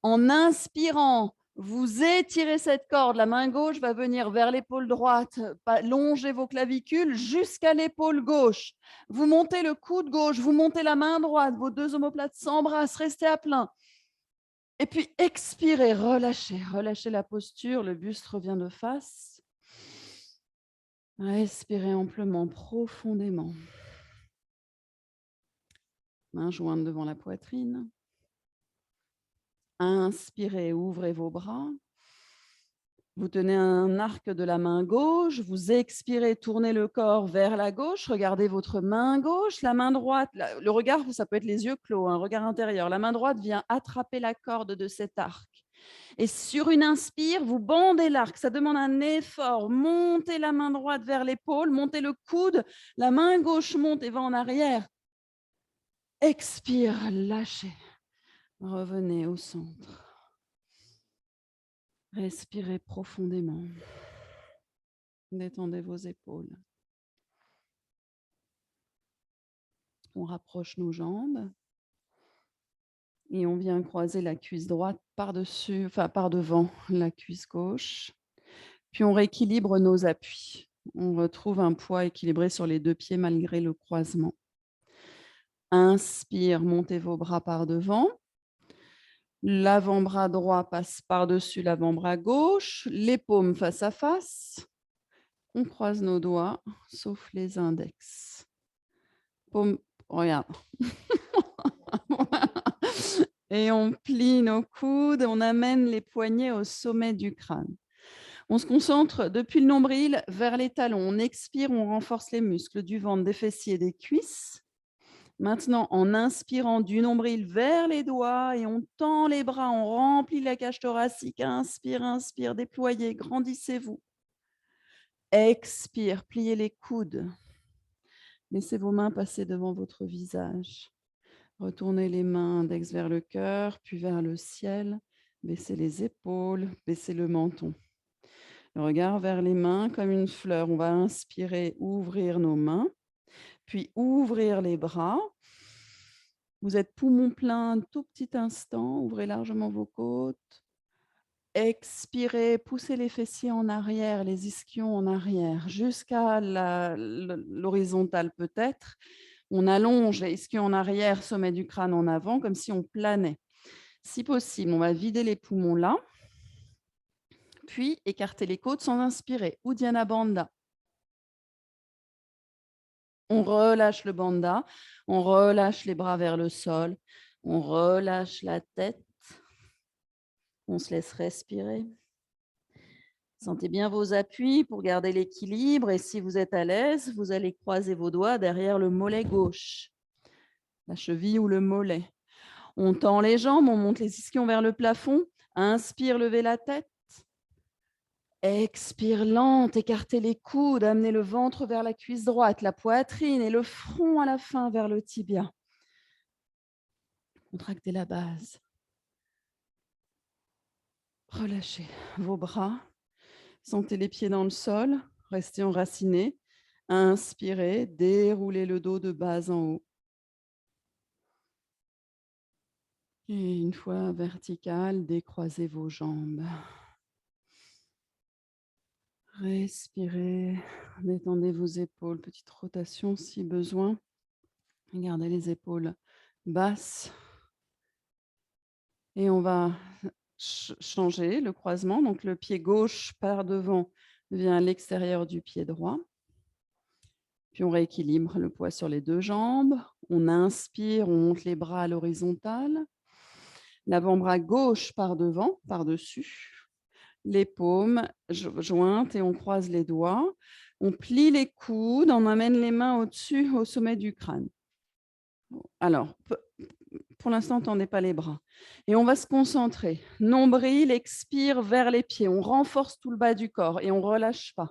En inspirant, vous étirez cette corde, la main gauche va venir vers l'épaule droite, longez vos clavicules jusqu'à l'épaule gauche. Vous montez le coude gauche, vous montez la main droite, vos deux omoplates s'embrassent, restez à plein. Et puis expirez, relâchez, relâchez la posture, le buste revient de face. Respirez amplement, profondément. Mains jointes devant la poitrine. Inspirez, ouvrez vos bras. Vous tenez un arc de la main gauche, vous expirez, tournez le corps vers la gauche, regardez votre main gauche, la main droite, le regard, ça peut être les yeux clos, un regard intérieur. La main droite vient attraper la corde de cet arc. Et sur une inspire, vous bandez l'arc, ça demande un effort. Montez la main droite vers l'épaule, montez le coude, la main gauche monte et va en arrière. Expire, lâchez. Revenez au centre. Respirez profondément. Détendez vos épaules. On rapproche nos jambes et on vient croiser la cuisse droite par-dessus, enfin par devant la cuisse gauche. Puis on rééquilibre nos appuis. On retrouve un poids équilibré sur les deux pieds malgré le croisement. Inspire, montez vos bras par devant. L'avant-bras droit passe par-dessus l'avant-bras gauche, les paumes face à face. On croise nos doigts, sauf les index. Paume, regarde. Et on plie nos coudes, on amène les poignets au sommet du crâne. On se concentre depuis le nombril vers les talons. On expire, on renforce les muscles du ventre, des fessiers et des cuisses. Maintenant, en inspirant du nombril vers les doigts et on tend les bras, on remplit la cage thoracique. Inspire, inspire, déployez, grandissez-vous. Expire, pliez les coudes. Laissez vos mains passer devant votre visage. Retournez les mains index vers le cœur, puis vers le ciel. Baissez les épaules, baissez le menton. Le regard vers les mains comme une fleur. On va inspirer, ouvrir nos mains, puis ouvrir les bras. Vous êtes poumon plein un tout petit instant. Ouvrez largement vos côtes. Expirez, poussez les fessiers en arrière, les ischions en arrière, jusqu'à l'horizontale peut-être. On allonge les ischions en arrière, sommet du crâne en avant, comme si on planait. Si possible, on va vider les poumons là, puis écarter les côtes sans inspirer. Uddiyana Bandha. On relâche le bandha, on relâche les bras vers le sol, on relâche la tête, on se laisse respirer. Sentez bien vos appuis pour garder l'équilibre et si vous êtes à l'aise, vous allez croiser vos doigts derrière le mollet gauche, la cheville ou le mollet. On tend les jambes, on monte les ischions vers le plafond. Inspire, levez la tête. Expire, lente, écartez les coudes, amenez le ventre vers la cuisse droite, la poitrine et le front à la fin vers le tibia. Contractez la base. Relâchez vos bras. Sentez les pieds dans le sol. Restez enracinés. Inspirez, déroulez le dos de bas en haut. Et une fois vertical, décroisez vos jambes. Respirez, détendez vos épaules, petite rotation si besoin. Gardez les épaules basses. Et on va changer le croisement. Donc le pied gauche par devant vient à l'extérieur du pied droit. Puis on rééquilibre le poids sur les deux jambes. On inspire, on monte les bras à l'horizontale. L'avant-bras gauche par devant, par-dessus. Les paumes jointes et on croise les doigts. On plie les coudes, on amène les mains au-dessus, au sommet du crâne. Alors, Pour l'instant, tendez pas les bras. Et on va se concentrer. Nombril, expire vers les pieds. On renforce tout le bas du corps et on relâche pas.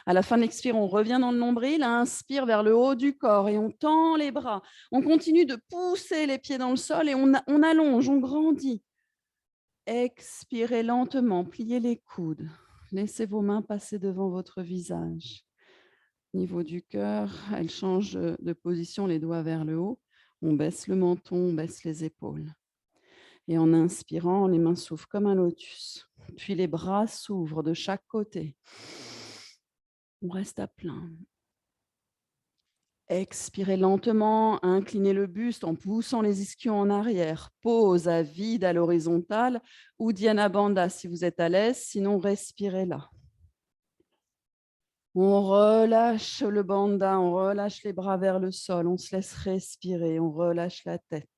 À la fin de l'expire, on revient dans le nombril, inspire vers le haut du corps et on tend les bras. On continue de pousser les pieds dans le sol et on allonge, on grandit. Expirez lentement, pliez les coudes. Laissez vos mains passer devant votre visage. Au niveau du cœur, elle change de position, les doigts vers le haut. On baisse le menton, on baisse les épaules. Et en inspirant, les mains s'ouvrent comme un lotus. Puis les bras s'ouvrent de chaque côté. On reste à plein. Expirez lentement, inclinez le buste en poussant les ischions en arrière. Pose à vide à l'horizontale ou Dhyana Bandha si vous êtes à l'aise, sinon respirez là. On relâche le bandha, on relâche les bras vers le sol, on se laisse respirer, on relâche la tête.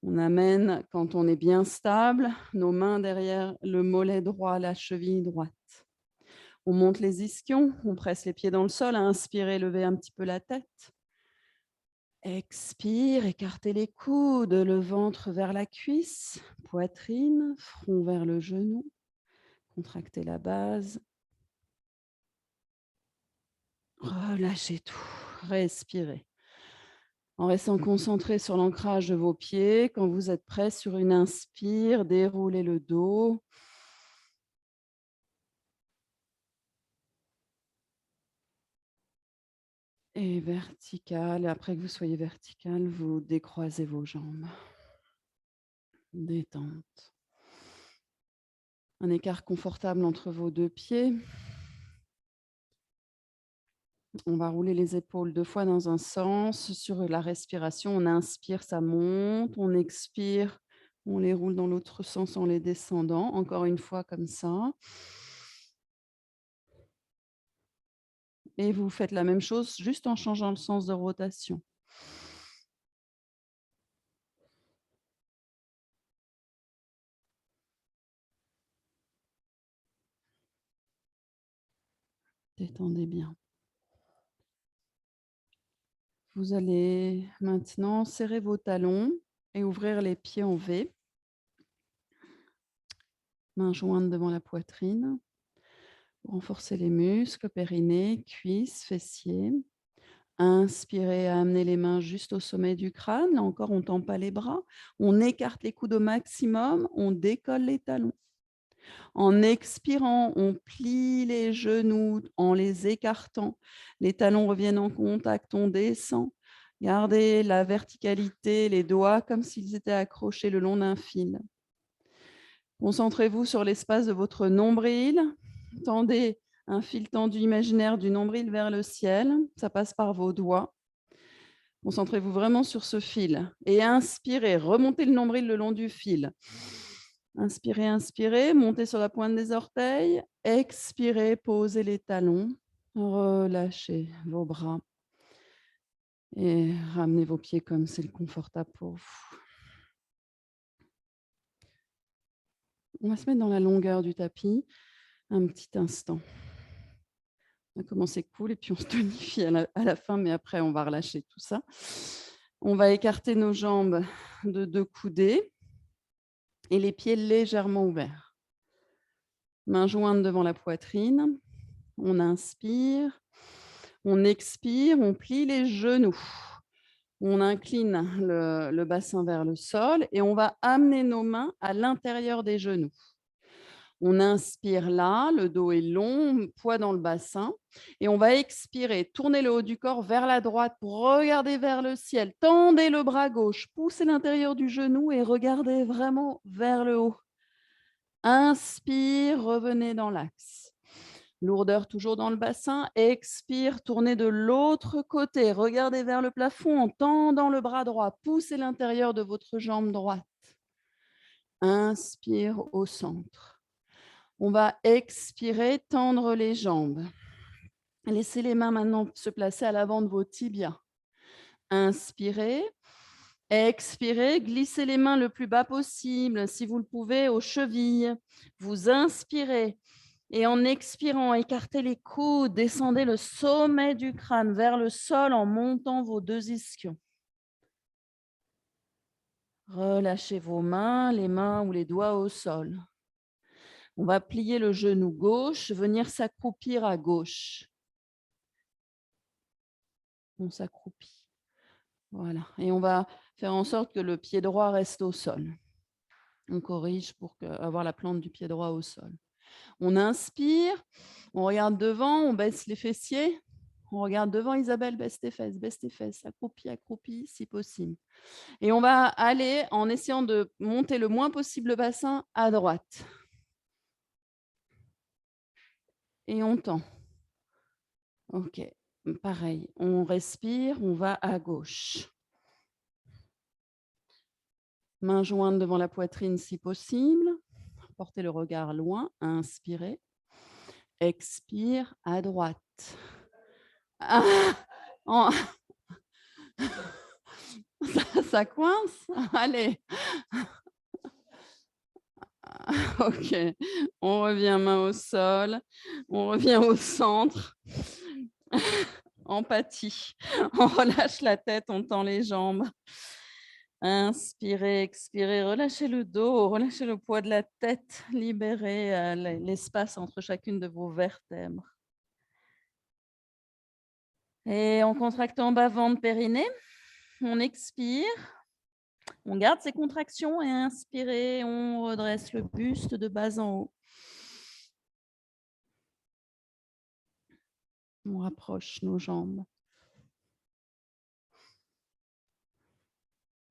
On amène, quand on est bien stable, nos mains derrière le mollet droit, la cheville droite. On monte les ischions, on presse les pieds dans le sol, inspirez, levez un petit peu la tête. Expire, écartez les coudes, le ventre vers la cuisse, poitrine, front vers le genou. Contractez la base. Relâchez tout, respirez. En restant concentré sur l'ancrage de vos pieds, quand vous êtes prêt, sur une inspire, déroulez le dos. Et vertical, après que vous soyez vertical, vous décroisez vos jambes. Détente. Un écart confortable entre vos deux pieds. On va rouler les épaules 2 fois dans un sens. Sur la respiration, on inspire, ça monte. On expire, on les roule dans l'autre sens en les descendant. Encore une fois comme ça. Et vous faites la même chose, juste en changeant le sens de rotation. Détendez bien. Vous allez maintenant serrer vos talons et ouvrir les pieds en V. Mains jointes devant la poitrine. Renforcez les muscles, périnée, cuisses, fessiers. Inspirez à amener les mains juste au sommet du crâne. Là encore, on ne tend pas les bras. On écarte les coudes au maximum. On décolle les talons. En expirant, on plie les genoux en les écartant. Les talons reviennent en contact, on descend. Gardez la verticalité, les doigts comme s'ils étaient accrochés le long d'un fil. Concentrez-vous sur l'espace de votre nombril. Tendez un fil tendu imaginaire du nombril vers le ciel. Ça passe par vos doigts. Concentrez-vous vraiment sur ce fil. Et inspirez, remontez le nombril le long du fil. Inspirez, inspirez, montez sur la pointe des orteils. Expirez, posez les talons. Relâchez vos bras. Et ramenez vos pieds comme c'est le confortable pour vous. On va se mettre dans la longueur du tapis un petit instant. On va commencer cool et puis on se tonifie à la fin, mais après on va relâcher tout ça. On va écarter nos jambes de 2 coudées et les pieds légèrement ouverts. Mains jointes devant la poitrine. On inspire. On expire. On plie les genoux. On incline le bassin vers le sol et on va amener nos mains à l'intérieur des genoux. On inspire là, le dos est long, poids dans le bassin. Et on va expirer, tourner le haut du corps vers la droite pour regarder vers le ciel. Tendez le bras gauche, poussez l'intérieur du genou et regardez vraiment vers le haut. Inspire, revenez dans l'axe. Lourdeur toujours dans le bassin. Expire, tournez de l'autre côté. Regardez vers le plafond en tendant le bras droit. Poussez l'intérieur de votre jambe droite. Inspire au centre. On va expirer, tendre les jambes. Laissez les mains maintenant se placer à l'avant de vos tibias. Inspirez. Expirez, glissez les mains le plus bas possible, si vous le pouvez, aux chevilles. Vous inspirez. Et en expirant, écartez les coudes, descendez le sommet du crâne vers le sol en montant vos 2 ischions. Relâchez vos mains, les mains ou les doigts au sol. On va plier le genou gauche, venir s'accroupir à gauche. On s'accroupit. Voilà. Et on va faire en sorte que le pied droit reste au sol. On corrige pour avoir la plante du pied droit au sol. On inspire, on regarde devant, on baisse les fessiers. On regarde devant, Isabelle, baisse tes fesses, accroupis, accroupis, si possible. Et on va aller en essayant de monter le moins possible le bassin à droite. Et on tend. OK. Pareil, on respire, on va à gauche. Mains jointes devant la poitrine si possible. Portez le regard loin. Inspirez. Expire à droite. Ah, en- ça coince? Allez. OK. On revient main au sol. On revient au centre. Empathie. On relâche la tête, on tend les jambes. Inspirez, expirez, relâchez le dos, relâchez le poids de la tête, libérez l'espace entre chacune de vos vertèbres. Et en contractant bas-ventre, périnée, on expire, on garde ces contractions et inspirez, on redresse le buste de bas en haut. On rapproche nos jambes.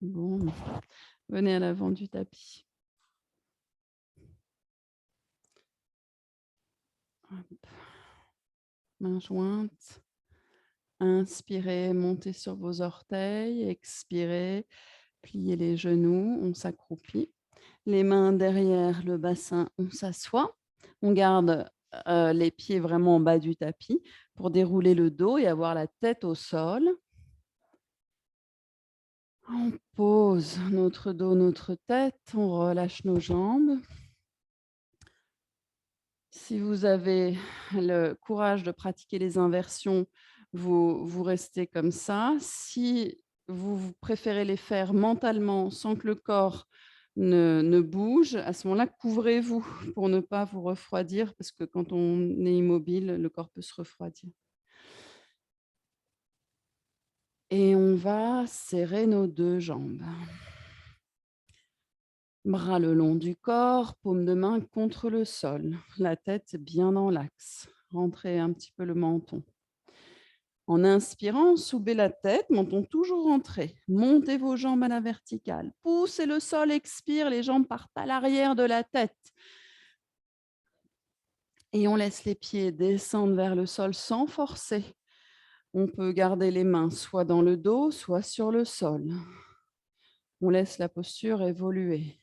Bon, venez à l'avant du tapis. Hop. Mains jointes. Inspirez, montez sur vos orteils. Expirez, pliez les genoux, on s'accroupit. Les mains derrière le bassin, on s'assoit. On garde les pieds vraiment en bas du tapis pour dérouler le dos et avoir la tête au sol. On pose notre dos, notre tête, on relâche nos jambes. Si vous avez le courage de pratiquer les inversions, vous restez comme ça. Si vous préférez les faire mentalement sans que le corps ne bouge, à ce moment-là, couvrez-vous pour ne pas vous refroidir, parce que quand on est immobile, le corps peut se refroidir. Et on va serrer nos 2 jambes. Bras le long du corps, paume de main contre le sol, la tête bien dans l'axe. Rentrez un petit peu le menton. En inspirant, soulevez la tête, menton toujours rentré. Montez vos jambes à la verticale. Poussez le sol, expire, les jambes partent à l'arrière de la tête. Et on laisse les pieds descendre vers le sol sans forcer. On peut garder les mains soit dans le dos, soit sur le sol. On laisse la posture évoluer.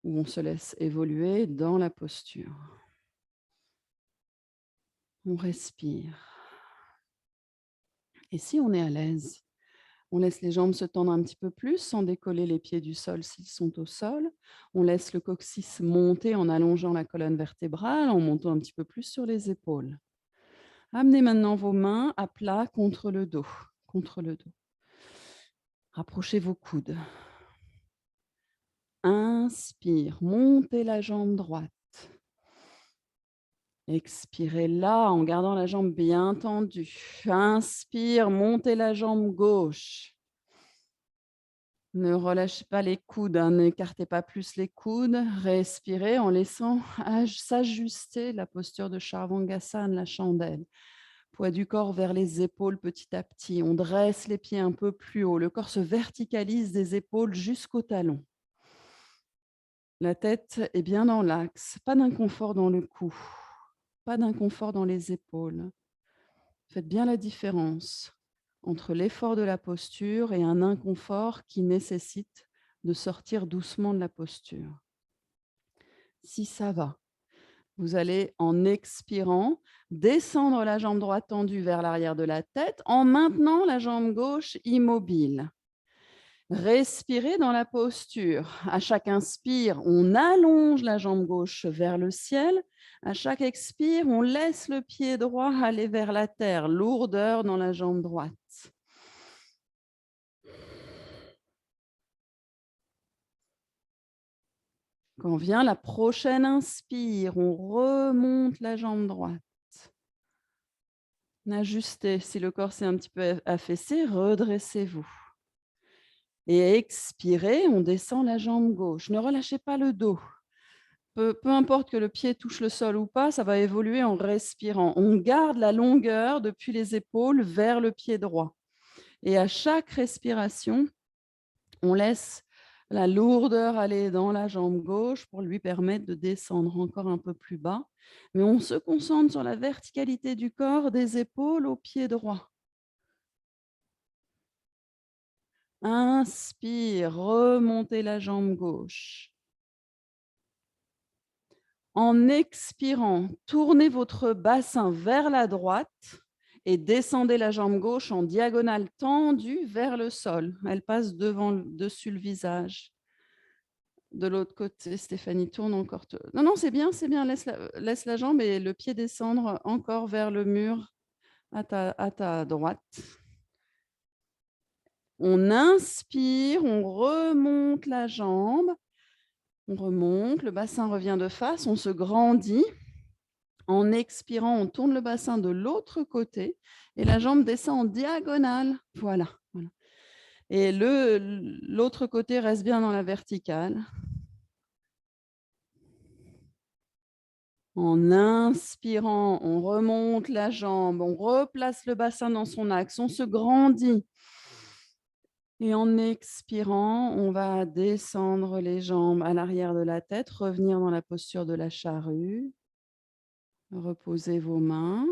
Ou on se laisse évoluer dans la posture. On respire. Et si on est à l'aise, on laisse les jambes se tendre un petit peu plus sans décoller les pieds du sol s'ils sont au sol. On laisse le coccyx monter en allongeant la colonne vertébrale, en montant un petit peu plus sur les épaules. Amenez maintenant vos mains à plat contre le dos. Contre le dos. Rapprochez vos coudes. Inspire, montez la jambe droite. Expirez là en gardant la jambe bien tendue. Inspire, montez la jambe gauche. Ne relâchez pas les coudes, hein, n'écartez pas plus les coudes. Respirez en laissant s'ajuster la posture de Charvangasana, la chandelle. Poids du corps vers les épaules petit à petit. On dresse les pieds un peu plus haut. Le corps se verticalise des épaules jusqu'au talon. La tête est bien dans l'axe. Pas d'inconfort dans le cou. Pas d'inconfort dans les épaules. Faites bien la différence entre l'effort de la posture et un inconfort qui nécessite de sortir doucement de la posture. Si ça va, vous allez, en expirant, descendre la jambe droite tendue vers l'arrière de la tête en maintenant la jambe gauche immobile. Respirez dans la posture. À chaque inspire, on allonge la jambe gauche vers le ciel. À chaque expire, on laisse le pied droit aller vers la terre. Lourdeur dans la jambe droite. Quand vient la prochaine inspire, on remonte la jambe droite. Ajustez. Si le corps s'est un petit peu affaissé, redressez-vous. Et expirez, on descend la jambe gauche. Ne relâchez pas le dos. Peu importe que le pied touche le sol ou pas, ça va évoluer en respirant. On garde la longueur depuis les épaules vers le pied droit. Et à chaque respiration, on laisse la lourdeur aller dans la jambe gauche pour lui permettre de descendre encore un peu plus bas. Mais on se concentre sur la verticalité du corps, des épaules au pied droit. Inspire, remontez la jambe gauche. En expirant, tournez votre bassin vers la droite et descendez la jambe gauche en diagonale tendue vers le sol. Elle passe dessus le visage. De l'autre côté, Stéphanie, tourne encore. Non, non, c'est bien, c'est bien. Laisse la jambe et le pied descendre encore vers le mur à ta droite. On inspire, on remonte la jambe. On remonte, le bassin revient de face, on se grandit. En expirant, on tourne le bassin de l'autre côté et la jambe descend en diagonale. Voilà. Voilà. Et l'autre côté reste bien dans la verticale. En inspirant, on remonte la jambe, on replace le bassin dans son axe, on se grandit. Et en expirant, on va descendre les jambes à l'arrière de la tête, revenir dans la posture de la charrue. Reposez vos mains.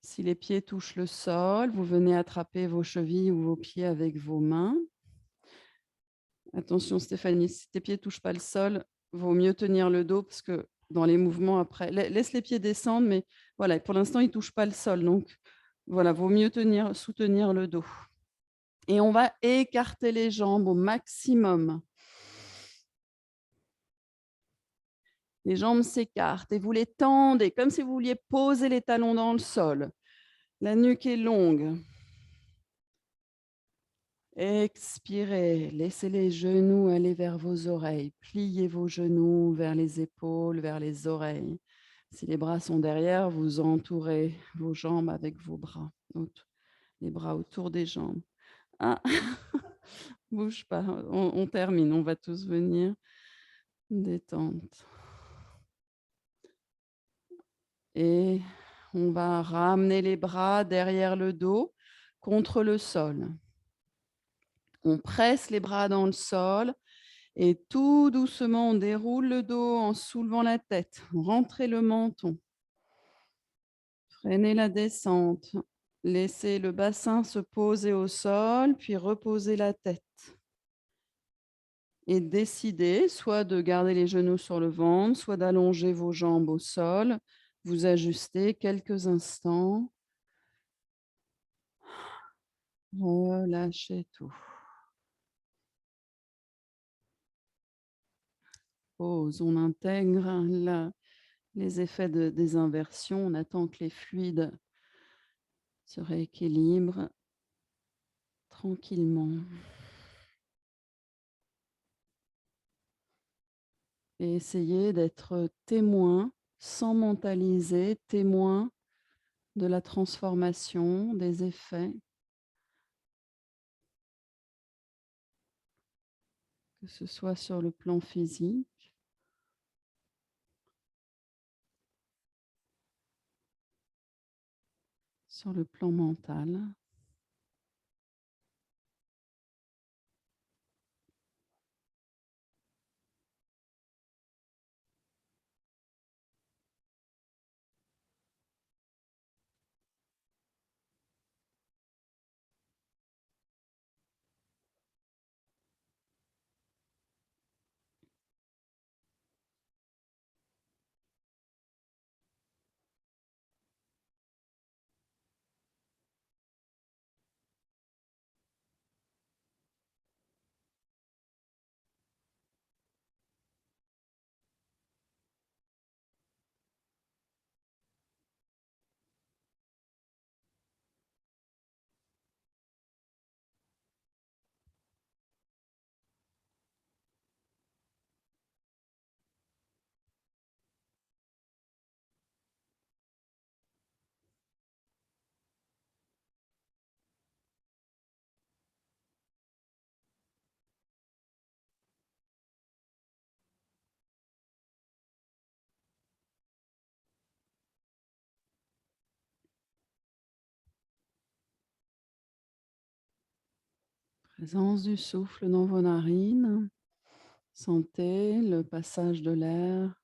Si les pieds touchent le sol, vous venez attraper vos chevilles ou vos pieds avec vos mains. Attention Stéphanie, si tes pieds ne touchent pas le sol, vaut mieux tenir le dos parce que dans les mouvements après, laisse les pieds descendre, mais voilà, pour l'instant, ils ne touchent pas le sol. Donc voilà, vaut mieux soutenir le dos. Et on va écarter les jambes au maximum. Les jambes s'écartent et vous les tendez comme si vous vouliez poser les talons dans le sol. La nuque est longue. Expirez, laissez les genoux aller vers vos oreilles. Pliez vos genoux vers les épaules, vers les oreilles. Si les bras sont derrière, vous entourez vos jambes avec vos bras. Les bras autour des jambes. Ah, bouge pas. On termine. On va tous venir. Détente. Et on va ramener les bras derrière le dos contre le sol. On presse les bras dans le sol. Et tout doucement, on déroule le dos en soulevant la tête. Rentrez le menton. Freinez la descente. Laissez le bassin se poser au sol, puis reposez la tête. Et décidez soit de garder les genoux sur le ventre, soit d'allonger vos jambes au sol. Vous ajustez quelques instants. Relâchez tout. Pause. On intègre les effets des inversions. On attend que les fluides se rééquilibrent tranquillement. Et essayez d'être témoin, sans mentaliser, témoin de la transformation, des effets, que ce soit sur le plan physique, sur le plan mental. Présence du souffle dans vos narines. Sentez le passage de l'air.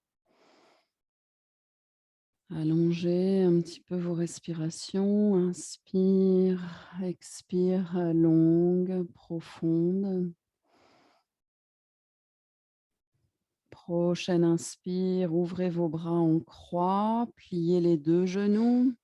Allongez un petit peu vos respirations. Inspire, expire, longue, profonde. Prochaine inspire, ouvrez vos bras en croix, pliez les 2 genoux.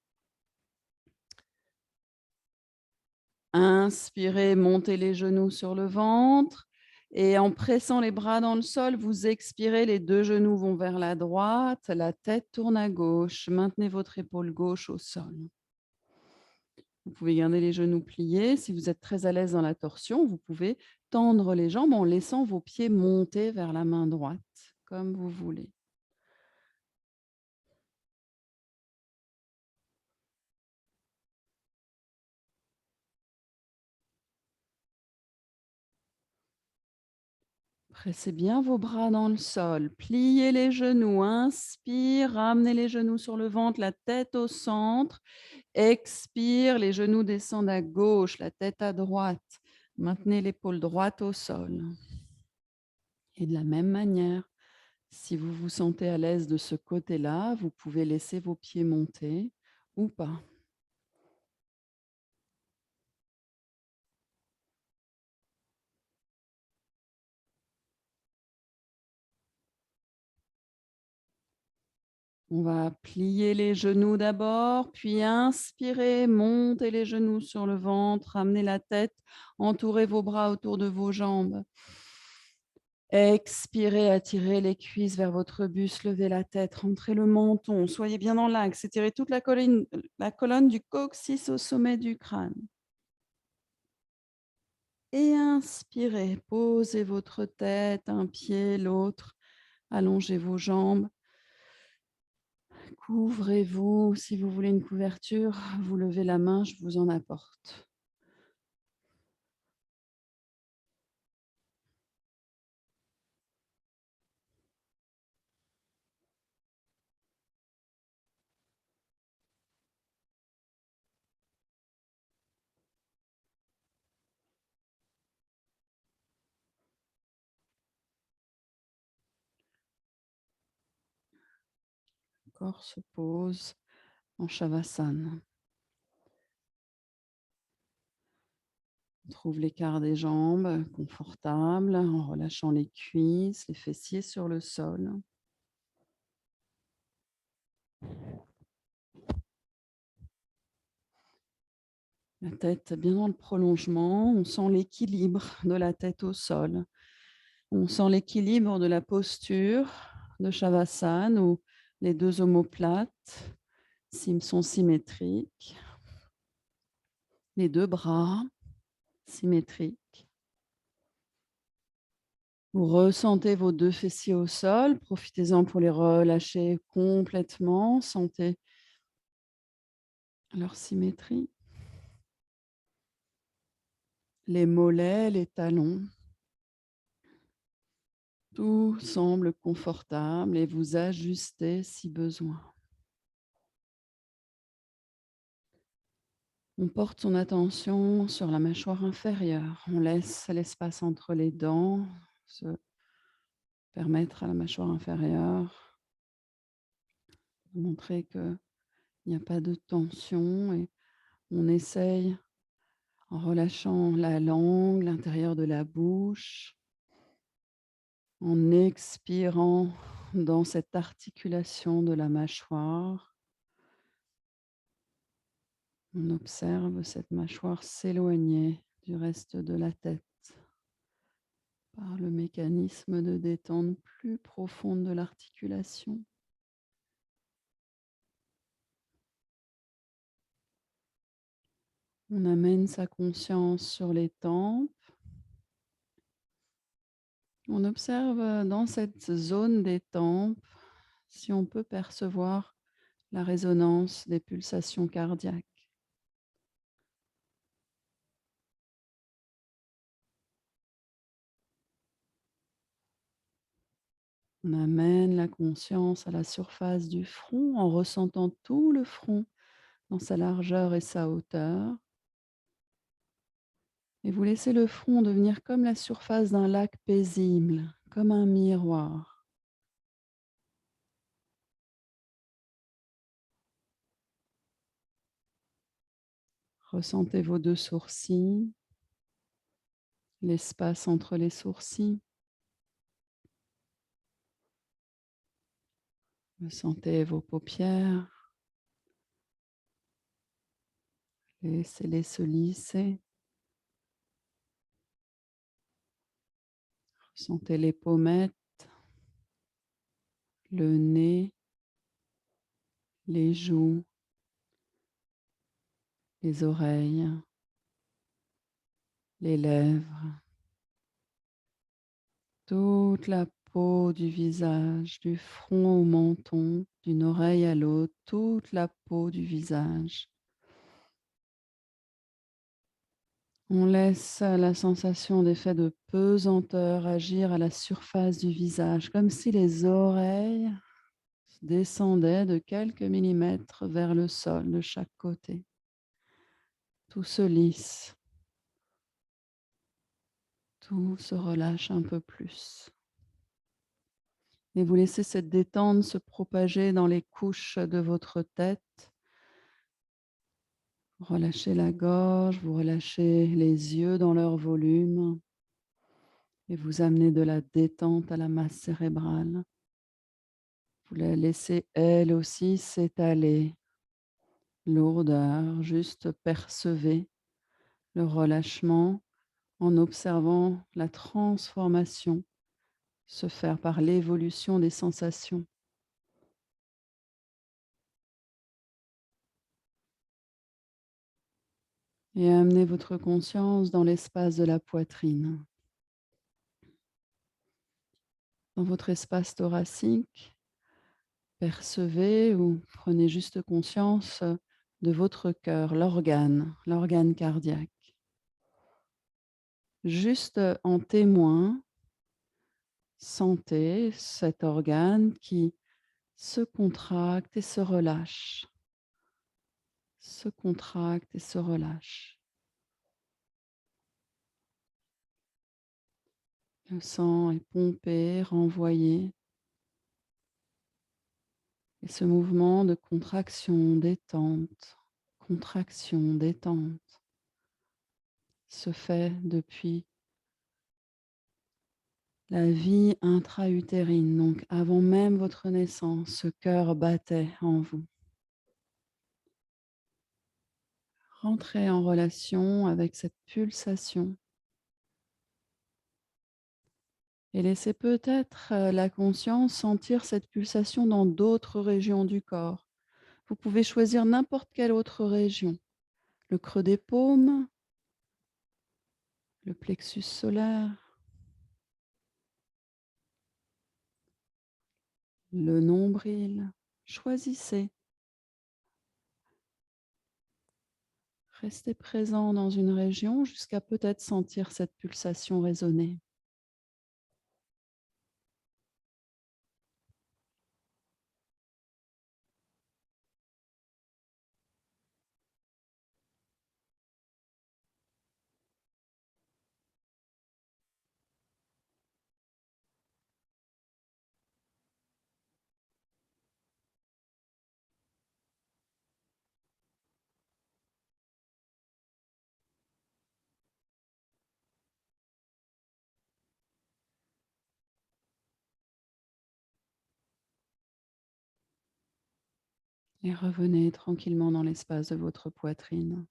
Inspirez, montez les genoux sur le ventre et en pressant les bras dans le sol, vous expirez, les 2 genoux vont vers la droite, la tête tourne à gauche. Maintenez votre épaule gauche au sol. Vous pouvez garder les genoux pliés. Si vous êtes très à l'aise dans la torsion, vous pouvez tendre les jambes en laissant vos pieds monter vers la main droite, comme vous voulez. Pressez bien vos bras dans le sol. Pliez les genoux. Inspire, ramenez les genoux sur le ventre, la tête au centre. Expire, les genoux descendent à gauche, la tête à droite. Maintenez l'épaule droite au sol. Et de la même manière, si vous vous sentez à l'aise de ce côté-là, vous pouvez laisser vos pieds monter ou pas. On va plier les genoux d'abord, puis inspirez, montez les genoux sur le ventre, ramenez la tête, entourez vos bras autour de vos jambes. Expirez, attirez les cuisses vers votre buste, levez la tête, rentrez le menton, soyez bien dans l'axe, étirez toute la colonne du coccyx au sommet du crâne. Et inspirez, posez votre tête, un pied, l'autre, allongez vos jambes. Couvrez-vous. Si vous voulez une couverture, vous levez la main, je vous en apporte. Le corps se pose en Shavasana. On trouve l'écart des jambes confortable en relâchant les cuisses, les fessiers sur le sol. La tête bien dans le prolongement. On sent l'équilibre de la tête au sol. On sent l'équilibre de la posture de Shavasana où les 2 omoplates sont symétriques. Les 2 bras symétriques. Vous ressentez vos 2 fessiers au sol. Profitez-en pour les relâcher complètement. Sentez leur symétrie. Les mollets, les talons. Tout semble confortable et vous ajustez si besoin. On porte son attention sur la mâchoire inférieure. On laisse l'espace entre les dents se permettre à la mâchoire inférieure de montrer qu'il n'y a pas de tension et on essaye, en relâchant la langue, l'intérieur de la bouche, en expirant dans cette articulation de la mâchoire. On observe cette mâchoire s'éloigner du reste de la tête par le mécanisme de détente plus profonde de l'articulation. On amène sa conscience sur les tempes. On observe dans cette zone des tempes si on peut percevoir la résonance des pulsations cardiaques. On amène la conscience à la surface du front en ressentant tout le front dans sa largeur et sa hauteur. Et vous laissez le front devenir comme la surface d'un lac paisible, comme un miroir. Ressentez vos 2 sourcils, l'espace entre les sourcils. Ressentez vos paupières, laissez-les se lisser. Ressentez les pommettes, le nez, les joues, les oreilles, les lèvres, toute la peau du visage, du front au menton, d'une oreille à l'autre, toute la peau du visage. On laisse la sensation d'effet de pesanteur agir à la surface du visage, comme si les oreilles descendaient de quelques millimètres vers le sol de chaque côté. Tout se lisse, tout se relâche un peu plus. Et vous laissez cette détente se propager dans les couches de votre tête. Relâchez la gorge, vous relâchez les yeux dans leur volume et vous amenez de la détente à la masse cérébrale. Vous la laissez elle aussi s'étaler. Lourdeur, juste percevez le relâchement en observant la transformation se faire par l'évolution des sensations. Et amenez votre conscience dans l'espace de la poitrine. Dans votre espace thoracique, percevez ou prenez juste conscience de votre cœur, l'organe cardiaque. Juste en témoin, sentez cet organe qui se contracte et se relâche, se contracte et se relâche. Le sang est pompé, renvoyé. Et ce mouvement de contraction, détente, se fait depuis la vie intra-utérine. Donc avant même votre naissance, ce cœur battait en vous. Rentrez en relation avec cette pulsation et laissez peut-être la conscience sentir cette pulsation dans d'autres régions du corps. Vous pouvez choisir n'importe quelle autre région. Le creux des paumes, le plexus solaire, le nombril. Choisissez. Restez présent dans une région jusqu'à peut-être sentir cette pulsation résonner. Et revenez tranquillement dans l'espace de votre poitrine.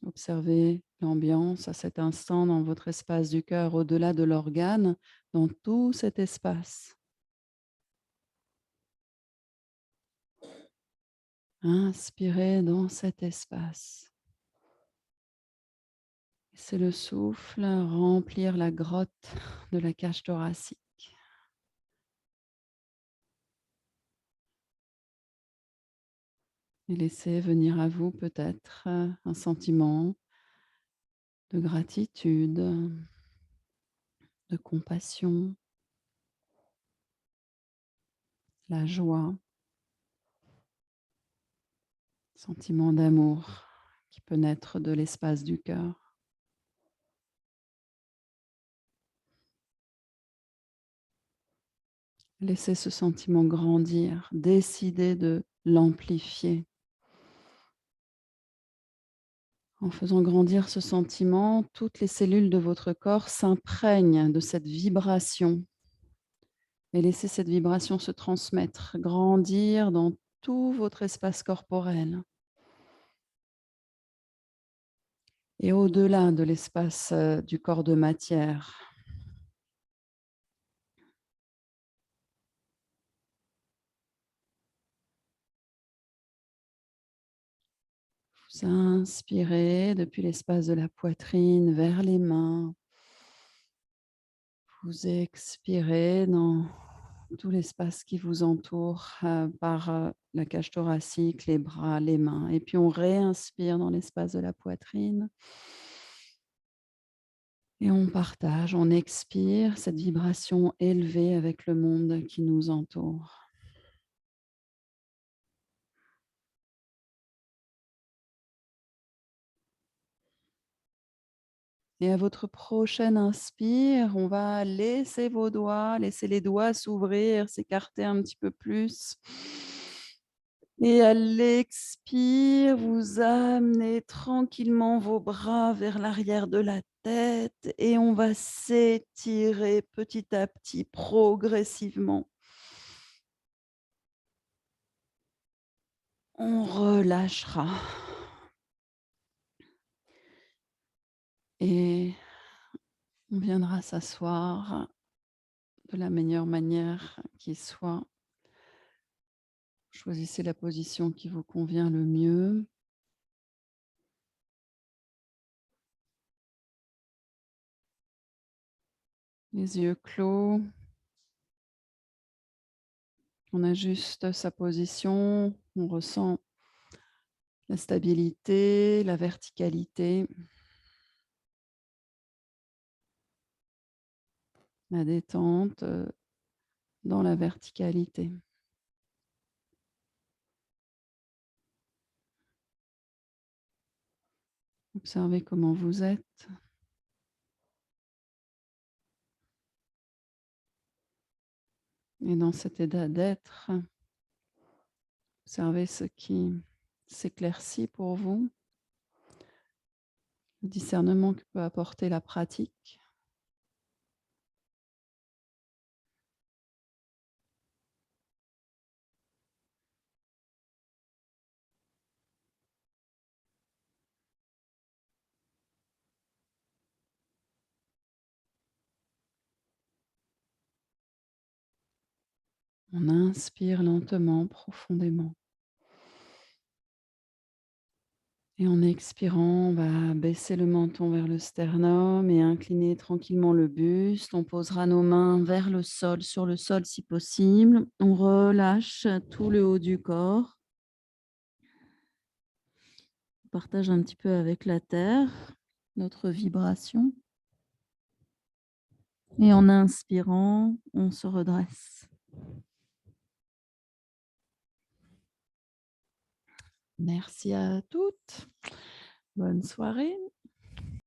Observez l'ambiance à cet instant dans votre espace du cœur, au-delà de l'organe, dans tout cet espace. Inspirez dans cet espace. Laissez le souffle remplir la grotte de la cage thoracique. Et laissez venir à vous peut-être un sentiment de gratitude, de compassion, la joie, sentiment d'amour qui peut naître de l'espace du cœur. Laissez ce sentiment grandir, décidez de l'amplifier. En faisant grandir ce sentiment, toutes les cellules de votre corps s'imprègnent de cette vibration et laissez cette vibration se transmettre, grandir dans tout votre espace corporel et au-delà de l'espace du corps de matière. Vous inspirez depuis l'espace de la poitrine vers les mains. Vous expirez dans tout l'espace qui vous entoure par la cage thoracique, les bras, les mains. Et puis on réinspire dans l'espace de la poitrine. Et on partage, on expire cette vibration élevée avec le monde qui nous entoure. Et à votre prochaine inspire, on va laisser vos doigts, laisser les doigts s'ouvrir, s'écarter un petit peu plus. Et à l'expire, vous amenez tranquillement vos bras vers l'arrière de la tête et on va s'étirer petit à petit, progressivement. On relâchera. Et on viendra s'asseoir de la meilleure manière qui soit. Choisissez la position qui vous convient le mieux. Les yeux clos. On ajuste sa position. On ressent la stabilité, la verticalité, la détente dans la verticalité. Observez comment vous êtes. Et dans cet état d'être, observez ce qui s'éclaircit pour vous, le discernement que peut apporter la pratique. On inspire lentement, profondément. Et en expirant, on va baisser le menton vers le sternum et incliner tranquillement le buste. On posera nos mains vers le sol, sur le sol si possible. On relâche tout le haut du corps. On partage un petit peu avec la terre notre vibration. Et en inspirant, on se redresse. Merci à toutes. Bonne soirée.